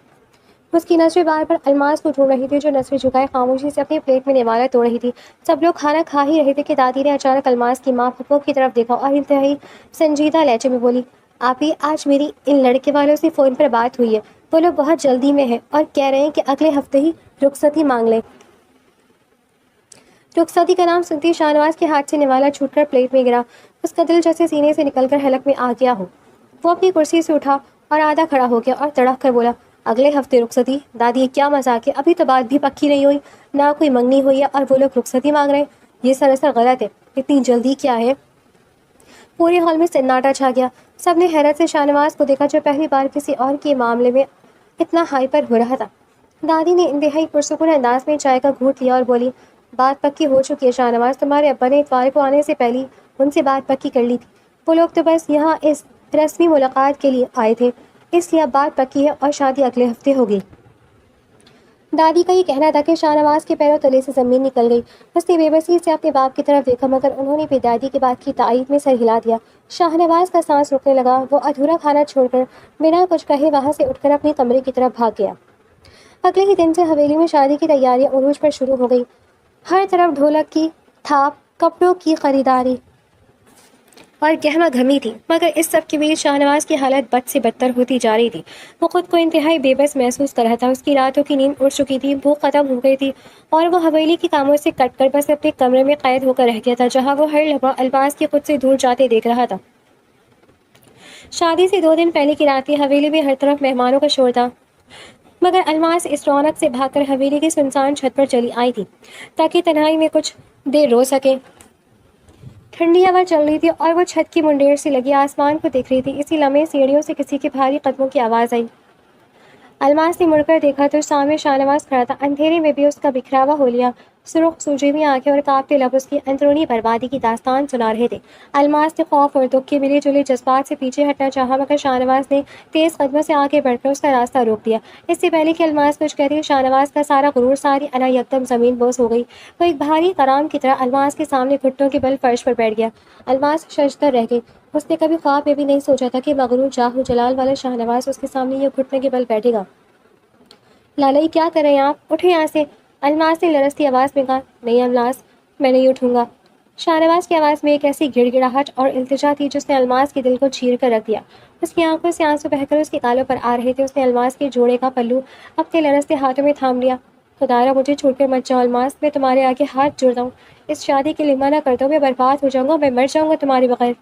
اس کی نظریں بار بار الماس کو ڈھونڈ رہی تھی، جو نظریں جھکائے خاموشی سے اپنی پلیٹ میں نوالا توڑ رہی تھی۔ سب لوگ کھانا کھا ہی رہے تھے کہ دادی نے اچانک الماس کی ماں پھپھو کی طرف دیکھا اور انتہائی سنجیدہ لہجے میں بولی، آپی، آج میری ان لڑکے والوں سے فون پر بات ہوئی ہے۔ وہ لوگ بہت جلدی میں ہیں اور کہہ رہے ہیں کہ اگلے ہفتے ہی رخصتی مانگ لیں۔ رخصتی کا نام سنتی شاہ نواز کے ہاتھ سے نوالا چھوٹ کر پلیٹ میں گرا۔ اس کا دل جیسے سینے سے نکل کر حلق میں آ گیا ہو۔ وہ اپنی کرسی سے اٹھا اور آدھا کھڑا ہو گیا اور تڑپ کر بولا، اگلے ہفتے رخصتی؟ دادی، یہ کیا مذاق ہے؟ ابھی تو بات بھی پکی نہیں ہوئی، نہ کوئی منگنی ہوئی ہے اور وہ لوگ رخصتی مانگ رہے ہیں؟ یہ سراسر غلط ہے، اتنی جلدی کیا ہے؟ پورے ہال میں سناٹا چھا گیا۔ سب نے حیرت سے شاہ نواز کو دیکھا، جو پہلی بار کسی اور کے معاملے میں اتنا ہائپر ہو رہا تھا۔ دادی نے انتہائی پرسکون انداز میں چائے کا گھونٹ لیا اور بولی، بات پکی ہو چکی ہے شاہ نواز، تمہارے ابا نے اتوار کو آنے سے پہلے ان سے بات پکی کر لی تھی۔ وہ لوگ تو بس یہاں اس رسمی ملاقات کے لیے آئے تھے، اس لیے اب بات پکی ہے اور شادی اگلے ہفتے ہوگی۔ دادی کا یہ کہنا تھا کہ شاہ نواز کے پیروں تلے سے زمین نکل گئی۔ اس نے بے بسی سے اپنے باپ کی طرف دیکھا، مگر انہوں نے بھی دادی کی بات کی تائید میں سر ہلا دیا۔ شاہ نواز کا سانس رکنے لگا۔ وہ ادھورا کھانا چھوڑ کر بنا کچھ کہے وہاں سے اٹھ کر اپنے کمرے کی طرف بھاگ گیا۔ اگلے ہی دن سے حویلی میں شادی کی تیاریاں عروج پر شروع ہو گئی۔ ہر طرف ڈھولک کی تھاپ، کپڑوں کی خریداری اور گہما گھمی تھی، مگر اس سب کے بیچ شاہ نواز کی حالت بد سے بدتر ہوتی جا رہی تھی۔ وہ خود کو انتہائی بے بس محسوس کر رہا تھا۔ اس کی راتوں کی نیند اڑ چکی تھی، بھوک ختم ہو گئی تھی اور وہ حویلی کے کاموں سے کٹ کر بس اپنے کمرے میں قید ہو کر رہ گیا تھا، جہاں وہ ہر لمحہ الماس کی خود سے دور جاتے دیکھ رہا تھا۔ شادی سے 2 دن پہلے کی رات تھی۔ حویلی میں ہر طرف مہمانوں کا شور تھا، مگر الماس اس رونق سے بھاگ کر حویلی کی سنسان چھت پر چلی آئی تھی تاکہ تنہائی میں کچھ دیر رو سکے۔ ٹھنڈی ہوا چل رہی تھی اور وہ چھت کی منڈیر سے لگی آسمان کو دیکھ رہی تھی۔ اسی لمحے سیڑھیوں سے کسی کے بھاری قدموں کی آواز آئی۔ الماس نے مڑ کر دیکھا تو سامنے شاہ نواز کھڑا تھا۔ اندھیرے میں بھی اس کا بکھرا ہوا حلیہ، سرخ سوجی ہوئی آنکھیں اور کانپتے لب اس کی اندرونی بربادی کی داستان سنا رہے تھے۔ الماس نے خوف اور دکھ کے ملے جلے جذبات سے پیچھے ہٹنا چاہا، مگر شاہ نواز نے تیز قدموں سے آگے بڑھ کر اس کا راستہ روک دیا۔ اس سے پہلے کہ الماس کچھ کہتی، شاہ نواز کا سارا غرور، ساری انا یکدم زمین بوس ہو گئی۔ وہ ایک بھاری کرام کی طرح الماس کے سامنے گھٹنوں کے بل فرش پر بیٹھ گیا۔ الماس ششدر رہ گئی۔ اس نے کبھی خواب میں بھی نہیں سوچا تھا کہ مغرور جاہ و جلال والا شاہ نواز اس کے سامنے یہ گھٹنے کے بل بیٹھے گا۔ لالا، یہ کیا کر رہے ہیں آپ؟ اٹھیں یہاں سے، الماس نے لرزتی آواز میں کہا۔ نہیں الماس، میں نہیں اٹھوں گا۔ شاہ نواز کی آواز میں ایک ایسی گڑ گڑاہٹ اور التجا تھی جس نے الماس کے دل کو چیر کر رکھ دیا۔ اس کی آنکھوں سے آنسو بہہ کر اس کے گالوں پر آ رہے تھے۔ اس نے الماس کے جوڑے کا پلو اپنے لرزتے ہاتھوں میں تھام لیا۔ خدایا مجھے چھوڑ کر مت جاؤ الماس، میں تمہارے آگے ہاتھ جوڑتا ہوں، اس شادی کے لیے منع کرتا ہوں، میں برباد ہو جاؤں گا، میں مر جاؤں گا تمہارے بغیر۔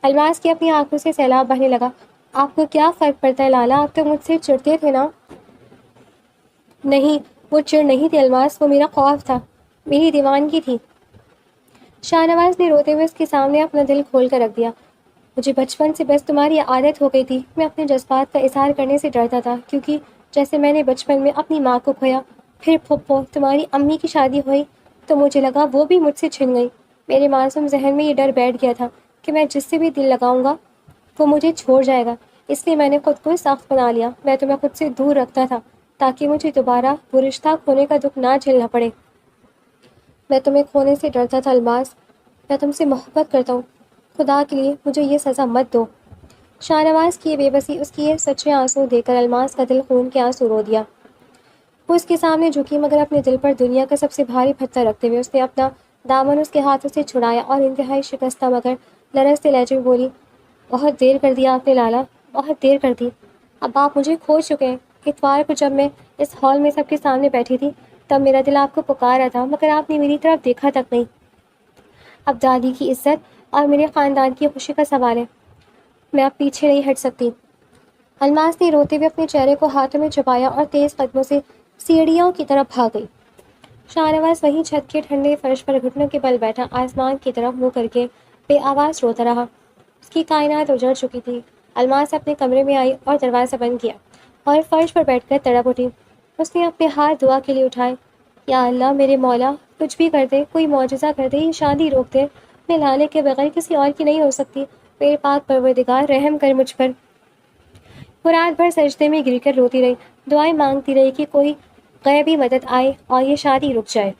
الماس کی اپنی آنکھوں سے سیلاب بہنے لگا۔ آپ کو کیا فرق پڑتا ہے لالا، آپ تو مجھ سے چڑھتے تھے نا؟ نہیں، وہ چڑ نہیں تھی الماس، وہ میرا خوف تھا، میری دیوانگی تھی۔ شاہ نواز نے روتے ہوئے اس کے سامنے اپنا دل کھول کر رکھ دیا۔ مجھے بچپن سے بس تمہاری عادت ہو گئی تھی، میں اپنے جذبات کا اظہار کرنے سے ڈرتا تھا، کیونکہ جیسے میں نے بچپن میں اپنی ماں کو کھویا، پھر پھپھو تمہاری امی کی شادی ہوئی تو مجھے لگا وہ بھی مجھ سے چھن گئی۔ میرے معصوم ذہن میں یہ ڈر بیٹھ گیا تھا کہ میں جس سے بھی دل لگاؤں گا وہ مجھے چھوڑ جائے گا، اس لیے میں نے خود کو سخت بنا لیا، میں تمہیں خود سے دور رکھتا تھا تاکہ مجھے دوبارہ وہ رشتہ کھونے کا دکھ نہ جھیلنا پڑے۔ میں تمہیں کھونے سے ڈرتا تھا الماس، میں تم سے محبت کرتا ہوں، خدا کے لیے مجھے یہ سزا مت دو۔ شاہ نواز کی یہ بے بسی، اس کی یہ سچے آنسو دیکھ کر الماس کا دل خون کے آنسو رو دیا۔ وہ اس کے سامنے جھکی، مگر اپنے دل پر دنیا کا سب سے بھاری پتھر رکھتے ہوئے اس نے اپنا دامن اس کے ہاتھوں سے چھڑایا اور انتہائی شکستہ مگر لرزتے لہجے میں بولی، بہت دیر کر دیا آپ نے لالا، بہت دیر کر دی، اب آپ مجھے کھو چکے ہیں۔ اتوار کو جب میں اس ہال میں سب کے سامنے بیٹھی تھی تب میرا دل آپ کو پکارا تھا، مگر آپ نے میری طرف دیکھا تک نہیں۔ اب دادی کی عزت اور میرے خاندان کی خوشی کا سوال ہے، میں اب پیچھے نہیں ہٹ سکتی۔ الماس نے روتے ہوئے اپنے چہرے کو ہاتھوں میں چھپایا اور تیز قدموں سے سیڑھیوں کی طرف بھاگ گئی۔ شاہ نواز وہیں چھت کے ٹھنڈے فرش پر گھٹنوں کے بل بیٹھا آسمان کی طرف منہ کر کے بے آواز روتا رہا۔ اس کی کائنات اجڑ چکی تھی۔ الماس اپنے کمرے میں آئی اور دروازہ بند کیا اور فرش پر بیٹھ کر تڑپ اٹھی۔ اس نے اپنے ہاتھ دعا کے لیے اٹھائے، یا اللہ میرے مولا، کچھ بھی کر دے، کوئی معجزہ کر دے، یہ شادی روک دے، میں لالے کے بغیر کسی اور کی نہیں ہو سکتی، میرے پاک پروردگار رحم کر مجھ پر۔ وہ رات بھر سجدے میں گر کر روتی رہی، دعائیں مانگتی رہی کہ کوئی غیبی مدد آئے اور یہ شادی رک جائے،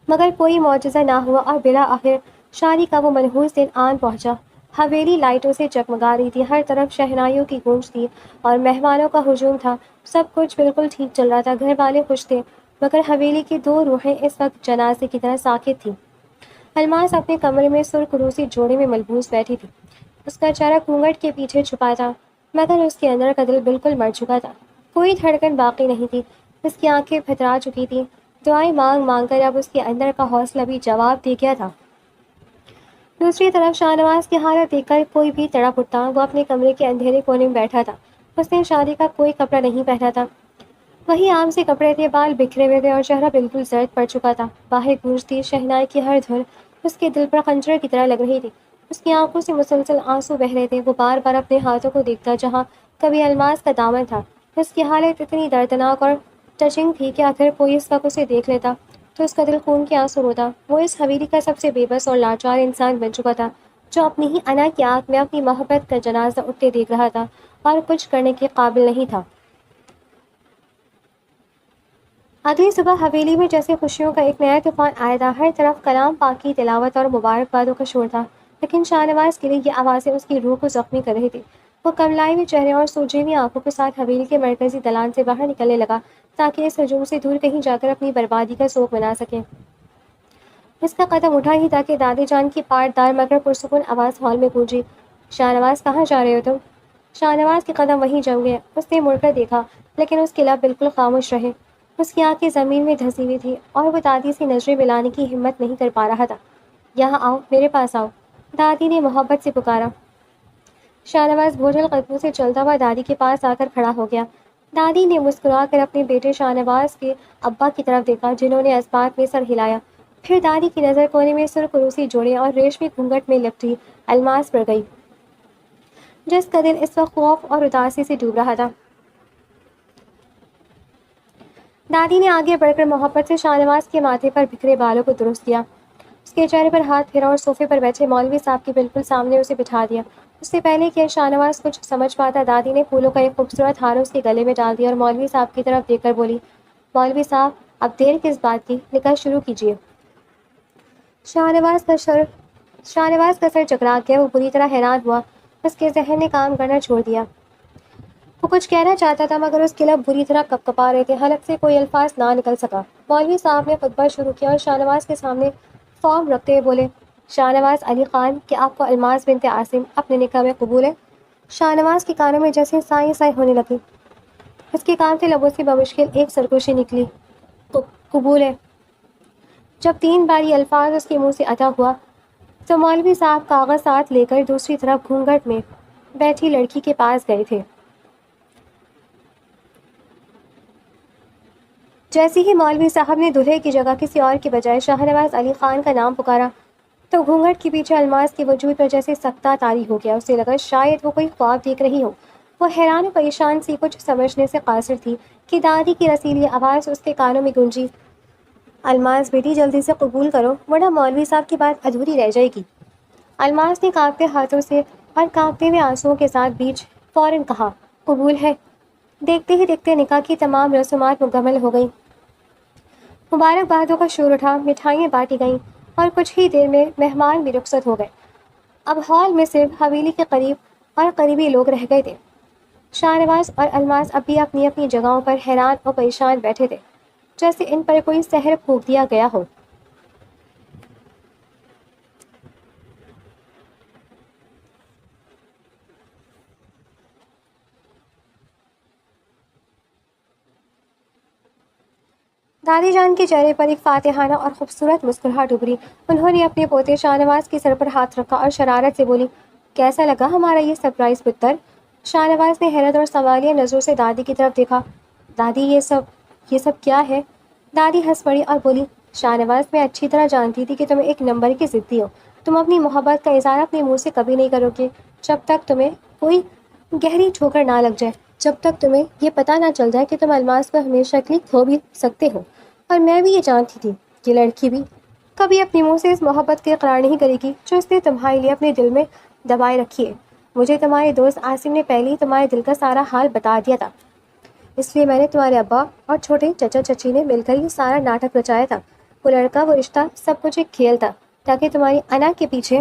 مگر کوئی معجزہ نہ ہوا اور بالآخر شادی کا وہ منحوس دن آن پہنچا۔ حویلی لائٹوں سے جگمگا رہی تھی، ہر طرف شہنائیوں کی گونج تھی اور مہمانوں کا ہجوم تھا۔ سب کچھ بالکل ٹھیک چل رہا تھا، گھر والے خوش تھے، مگر حویلی کی دو روحیں اس وقت جنازے کی طرح ساکت تھیں۔ الماس اپنے کمرے میں سرخ روسی جوڑے میں ملبوس بیٹھی تھی، اس کا چہرہ گھونگھٹ کے پیچھے چھپا تھا، مگر اس کے اندر کا دل بالکل مر چکا تھا، کوئی دھڑکن باقی نہیں تھی، اس کی آنکھیں پھترا چکی تھیں، دعائیں مانگ مانگ کر اب اس کے اندر کا حوصلہ بھی جواب دے گیا تھا۔ دوسری طرف شاہ نواز کی حالت دیکھ کر کوئی بھی تڑپ اٹھتا، وہ اپنے کمرے کے اندھیرے کونے میں بیٹھا تھا، اس نے شادی کا کوئی کپڑا نہیں پہنا تھا، وہی عام سے کپڑے تھے، بال بکھرے ہوئے تھے اور چہرہ بالکل زرد پڑ چکا تھا۔ باہر گونجتی شہنائی کی ہر دھن اس کے دل پر خنجر کی طرح لگ رہی تھی، اس کی آنکھوں سے مسلسل آنسو بہہ رہے تھے، وہ بار بار اپنے ہاتھوں کو دیکھتا جہاں کبھی الماس کا دامن تھا۔ اس کی حالت اتنی دردناک اور ٹچنگ تھی کہ اگر کوئی اس وقت اسے دیکھ لیتا تو اس کا دل خون کے آنسو روتا۔ وہ اس حویلی کا سب سے بے بس اور لاچار انسان بن چکا تھا، جو اپنی ہی انا کی آنکھ میں اپنی محبت کا جنازہ اٹھتے دیکھ رہا تھا اور کچھ کرنے کے قابل نہیں تھا۔ اگلی صبح حویلی میں جیسے خوشیوں کا ایک نیا طوفان آیا تھا، ہر طرف کلام پاک کی تلاوت اور مبارکبادوں کا شور تھا، لیکن شاہ نواز کے لیے یہ آوازیں اس کی روح کو زخمی کر رہی تھی۔ وہ کملائے ہوئے چہرے اور سوجی ہوئی آنکھوں کے ساتھ حویلی کے مرکزی دلان سے باہر نکلنے لگا تاکہ اس ہجوم سے دور کہیں جا کر اپنی بربادی کا سوگ منا سکے۔ اس کا قدم اٹھا ہی تھا کہ دادی جان کی پاٹ دار مگر پرسکون آواز ہال میں گونجی، شاہ نواز کہاں جا رہے ہو تم؟ شاہ نواز کے قدم وہیں جم گئے، اس نے مڑ کر دیکھا، لیکن اس کے لب بالکل خاموش رہے، اس کی آنکھیں زمین میں دھسی ہوئی تھی اور وہ دادی سے نظریں ملانے کی ہمت نہیں کر پا رہا تھا۔ یہاں آؤ، میرے پاس آؤ، دادی نے محبت سے پکارا۔ شاہ نواز بوجھل قدموں سے چلتا ہوا دادی کے پاس آ کر کھڑا ہو گیا۔ دادی نے مسکرا کر اپنے بیٹے شاہ نواز کے ابا کی طرف دیکھا، جنہوں نے اس بات میں سر ہلایا۔ پھر دادی کی نظر کونے میں سرخ روسی جوڑے اور ریشمی گھونگھٹ میں لپٹی الماس پر گئی، جس کا دل اس وقت خوف اور اداسی سے ڈوب رہا تھا۔ دادی نے آگے بڑھ کر محبت سے شاہ نواز کے ماتھے پر بکھرے بالوں کو درست کیا، اس کے چہرے پر ہاتھ پھیرا اور صوفے پر بیٹھے مولوی صاحب کے بالکل سامنے اسے بٹھا دیا۔ اس سے پہلے کہ شاہ نواز کچھ سمجھ پاتا، دادی نے پھولوں کا ایک خوبصورت ہار اس کے گلے میں ڈال دیا اور مولوی صاحب کی طرف دیکھ کر بولی، مولوی صاحب اب دیر کس بات کی، نکاح شروع کیجیے۔ شاہ نواز کا سر چکرا گیا، وہ بری طرح حیران ہوا، اس کے ذہن نے کام کرنا چھوڑ دیا۔ وہ کچھ کہنا چاہتا تھا مگر اس کے لب بری طرح کپکپا رہے تھے، حلق سے کوئی الفاظ نہ نکل سکا۔ مولوی صاحب نے خطبہ شروع کیا اور شاہ نواز کے سامنے فارم رکھتے ہوئے بولے، شاہ نواز علی خان، کیا آپ کو الماس بنت عاصم اپنے نکاح میں قبول ہے؟ شاہ نواز کے کانوں میں جیسے سائیں سائیں ہونے لگی۔ اس کے کام سے لبوں سے بمشکل ایک سرگوشی نکلی، قبول ہے۔ جب 3 بار یہ الفاظ اس کے منہ سے ادا ہوا تو مولوی صاحب کاغذ ساتھ لے کر دوسری طرف گھونگھٹ میں بیٹھی لڑکی کے پاس گئے تھے۔ جیسے ہی مولوی صاحب نے دلہے کی جگہ کسی اور کے بجائے شاہ نواز علی خان کا نام پکارا تو گھونگھٹ کے پیچھے الماس کے وجود پر جیسے سکتہ طاری ہو گیا۔ اسے لگا شاید وہ کوئی خواب دیکھ رہی ہو۔ وہ حیران و پریشان سی کچھ سمجھنے سے قاصر تھی کہ دادی کی رسیلی آواز اس کے کانوں میں گونجی، الماس بیٹی جلدی سے قبول کرو ورنہ مولوی صاحب کی بات ادھوری رہ جائے گی۔ الماس نے کانپتے ہاتھوں سے اور کانپتے ہوئے آنسوؤں کے ساتھ بیچ فوراً کہا، قبول ہے۔ دیکھتے ہی دیکھتے نکاح کی تمام رسومات مکمل ہو گئیں۔ مبارکبادوں کا شور اٹھا، مٹھائیاں بانٹی گئیں اور کچھ ہی دیر میں مہمان بھی رخصت ہو گئے۔ اب ہال میں صرف حویلی کے قریب اور قریبی لوگ رہ گئے تھے۔ شاہ نواز اور الماس اب بھی اپنی اپنی جگہوں پر حیران اور پریشان بیٹھے تھے، جیسے ان پر کوئی سحر پھونک دیا گیا ہو۔ دادی جان کے چہرے پر ایک فاتحانہ اور خوبصورت مسکراہٹ ابھری۔ انہوں نے اپنے پوتے شاہ نواز کے سر پر ہاتھ رکھا اور شرارت سے بولی، کیسا لگا ہمارا یہ سرپرائز پتر؟ شاہ نواز نے حیرت اور سوالیہ نظروں سے دادی کی طرف دیکھا۔ دادی یہ سب کیا ہے؟ دادی ہنس پڑی اور بولی، شاہ نواز میں اچھی طرح جانتی تھی کہ تم ایک نمبر کی ضدی ہو۔ تم اپنی محبت کا اظہار اپنے منہ سے کبھی نہیں کرو گے جب تک تمہیں کوئی گہری ٹھوکر نہ لگ جائے، جب تک تمہیں یہ پتہ نہ چل جائے کہ تم الماس کو ہمیشہ کے لیے کھو بھی سکتے ہو۔ اور میں بھی یہ جانتی تھی کہ لڑکی بھی کبھی اپنے منہ سے اس محبت کے اقرار نہیں کرے گی جو اس نے تمہارے لیے اپنے دل میں دبائے رکھی ہے۔ مجھے تمہارے دوست عاصم نے پہلے ہی تمہارے دل کا سارا حال بتا دیا تھا، اس لیے میں نے تمہارے ابا اور چھوٹے چچا چچی نے مل کر یہ سارا ناٹک رچایا تھا۔ وہ لڑکا، وہ رشتہ، سب کچھ ایک کھیل تھا تاکہ تمہاری انا کے پیچھے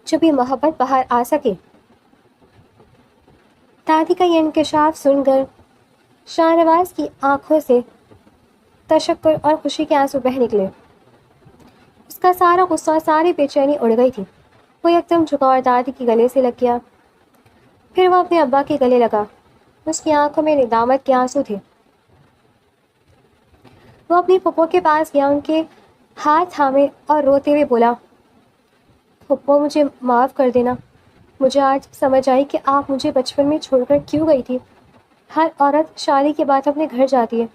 چھپی محبت باہر آ سکے۔ دادی کا یہ انکشاف سن کر شاہ نواز کی آنکھوں سے تشکر اور خوشی کے آنسو بہہ نکلے۔ اس کا سارا غصہ اور ساری بے چینی اڑ گئی تھی۔ وہ یکدم جھکا اور دادی کے گلے سے لگ گیا، پھر وہ اپنے ابا کے گلے لگا۔ اس کی آنکھوں میں ندامت کے آنسو تھے۔ وہ اپنی پھپھو کے پاس گیا، ان کے ہاتھ تھامے اور روتے ہوئے بولا، پھپھو مجھے معاف کر دینا۔ مجھے آج سمجھ آئی کہ آپ مجھے بچپن میں چھوڑ کر کیوں گئی تھی۔ ہر عورت شادی کے بعد اپنے گھر جاتی ہے،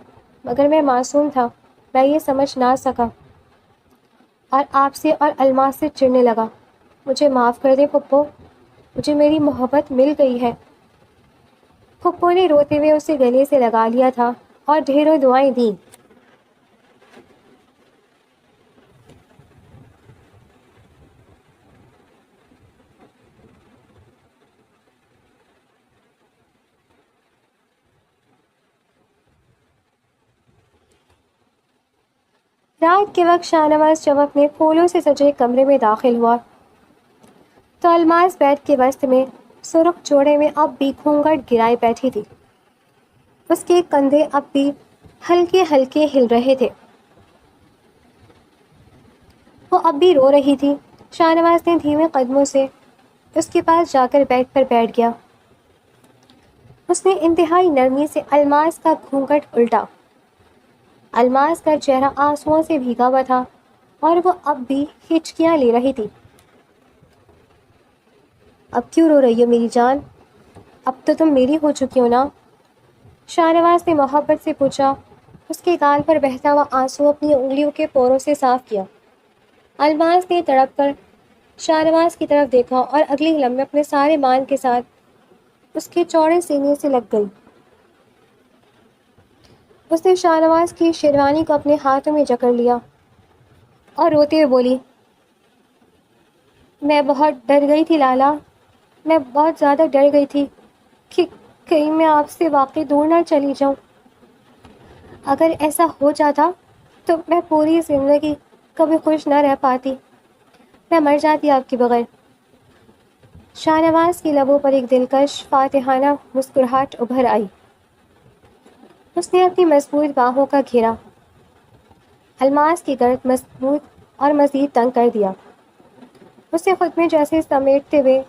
مگر میں معصوم تھا، میں یہ سمجھ نہ سکا اور آپ سے اور الماس سے چڑھنے لگا۔ مجھے معاف کر دیں پھپھو، مجھے میری محبت مل گئی ہے۔ پھپھو نے روتے ہوئے اسے گلے سے لگا لیا تھا اور ڈھیروں دعائیں دیں۔ رات کے وقت شاہ نواز جب اپنے پھولوں سے سجے کمرے میں داخل ہوا تو الماس بیڈ کے وسط میں سرخ جوڑے میں اب بھی گھونگھٹ گرائے بیٹھی تھی۔ اس کے کندھے اب بھی ہلکے ہلکے ہل رہے تھے۔ وہ اب بھی رو رہی تھی۔ شاہ نواز نے دھیمے قدموں سے اس کے پاس جا کر بیڈ پر بیٹھ گیا۔ اس نے انتہائی نرمی سے الماس کا گھونگھٹ الٹا۔ الماس کا چہرہ آنسوؤں سے بھیگا ہوا تھا اور وہ اب بھی ہچکیاں لے رہی تھی۔ اب کیوں رو رہی ہو میری جان؟ اب تو تم میری ہو چکی ہو نا؟ شاہ نواز نے محبت سے پوچھا۔ اس کے گال پر بہتا ہوا آنسو اپنی انگلیوں کے پوروں سے صاف کیا۔ الماس نے تڑپ کر شاہ نواز کی طرف دیکھا اور اگلی لمحے اپنے سارے مان کے ساتھ اس کے چوڑے سینے سے لگ گئی۔ اس نے شاہ نواز کی شیروانی کو اپنے ہاتھوں میں جکڑ لیا اور روتے ہوئے بولی، میں بہت ڈر گئی تھی لالا، میں بہت زیادہ ڈر گئی تھی کہ کہیں میں آپ سے واقعی دور نہ چلی جاؤں۔ اگر ایسا ہو جاتا تو میں پوری زندگی کبھی خوش نہ رہ پاتی، میں مر جاتی آپ کے بغیر۔ شاہ نواز کی لبوں پر ایک دلکش فاتحانہ مسکراہٹ ابھر آئی۔ اس نے اپنی مضبوط باہوں کا گھیرا الماس کی گرد مضبوط اور مزید تنگ کر دیا۔ اسے خود میں جیسے سمیٹتے ہوئے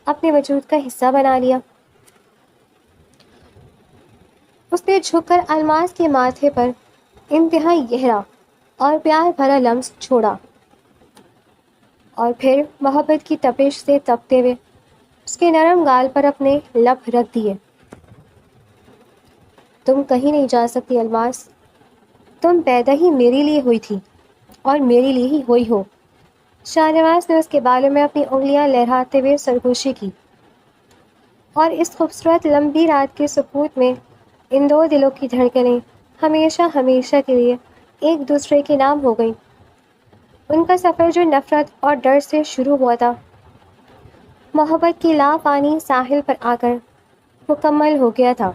اپنے وجود کا حصہ بنا لیا۔ اس نے جھک کر الماس کے ماتھے پر انتہائی گہرا اور پیار بھرا لمس چھوڑا اور پھر محبت کی تپش سے تپتے ہوئے اس کے نرم گال پر اپنے لب رکھ دیے۔ تم کہیں نہیں جا سکتی الماس، تم پیدا ہی میرے لیے ہوئی تھی اور میرے لیے ہی ہوئی ہو۔ شاہ نواز نے اس کے بالوں میں اپنی انگلیاں لہراتے ہوئے سرگوشی کی، اور اس خوبصورت لمبی رات کے سکوت میں ان دو دلوں کی دھڑکنیں ہمیشہ ہمیشہ کے لیے ایک دوسرے کے نام ہو گئیں۔ ان کا سفر جو نفرت اور ڈر سے شروع ہوا تھا، محبت کی لا پانی ساحل پر آ کر مکمل ہو گیا تھا۔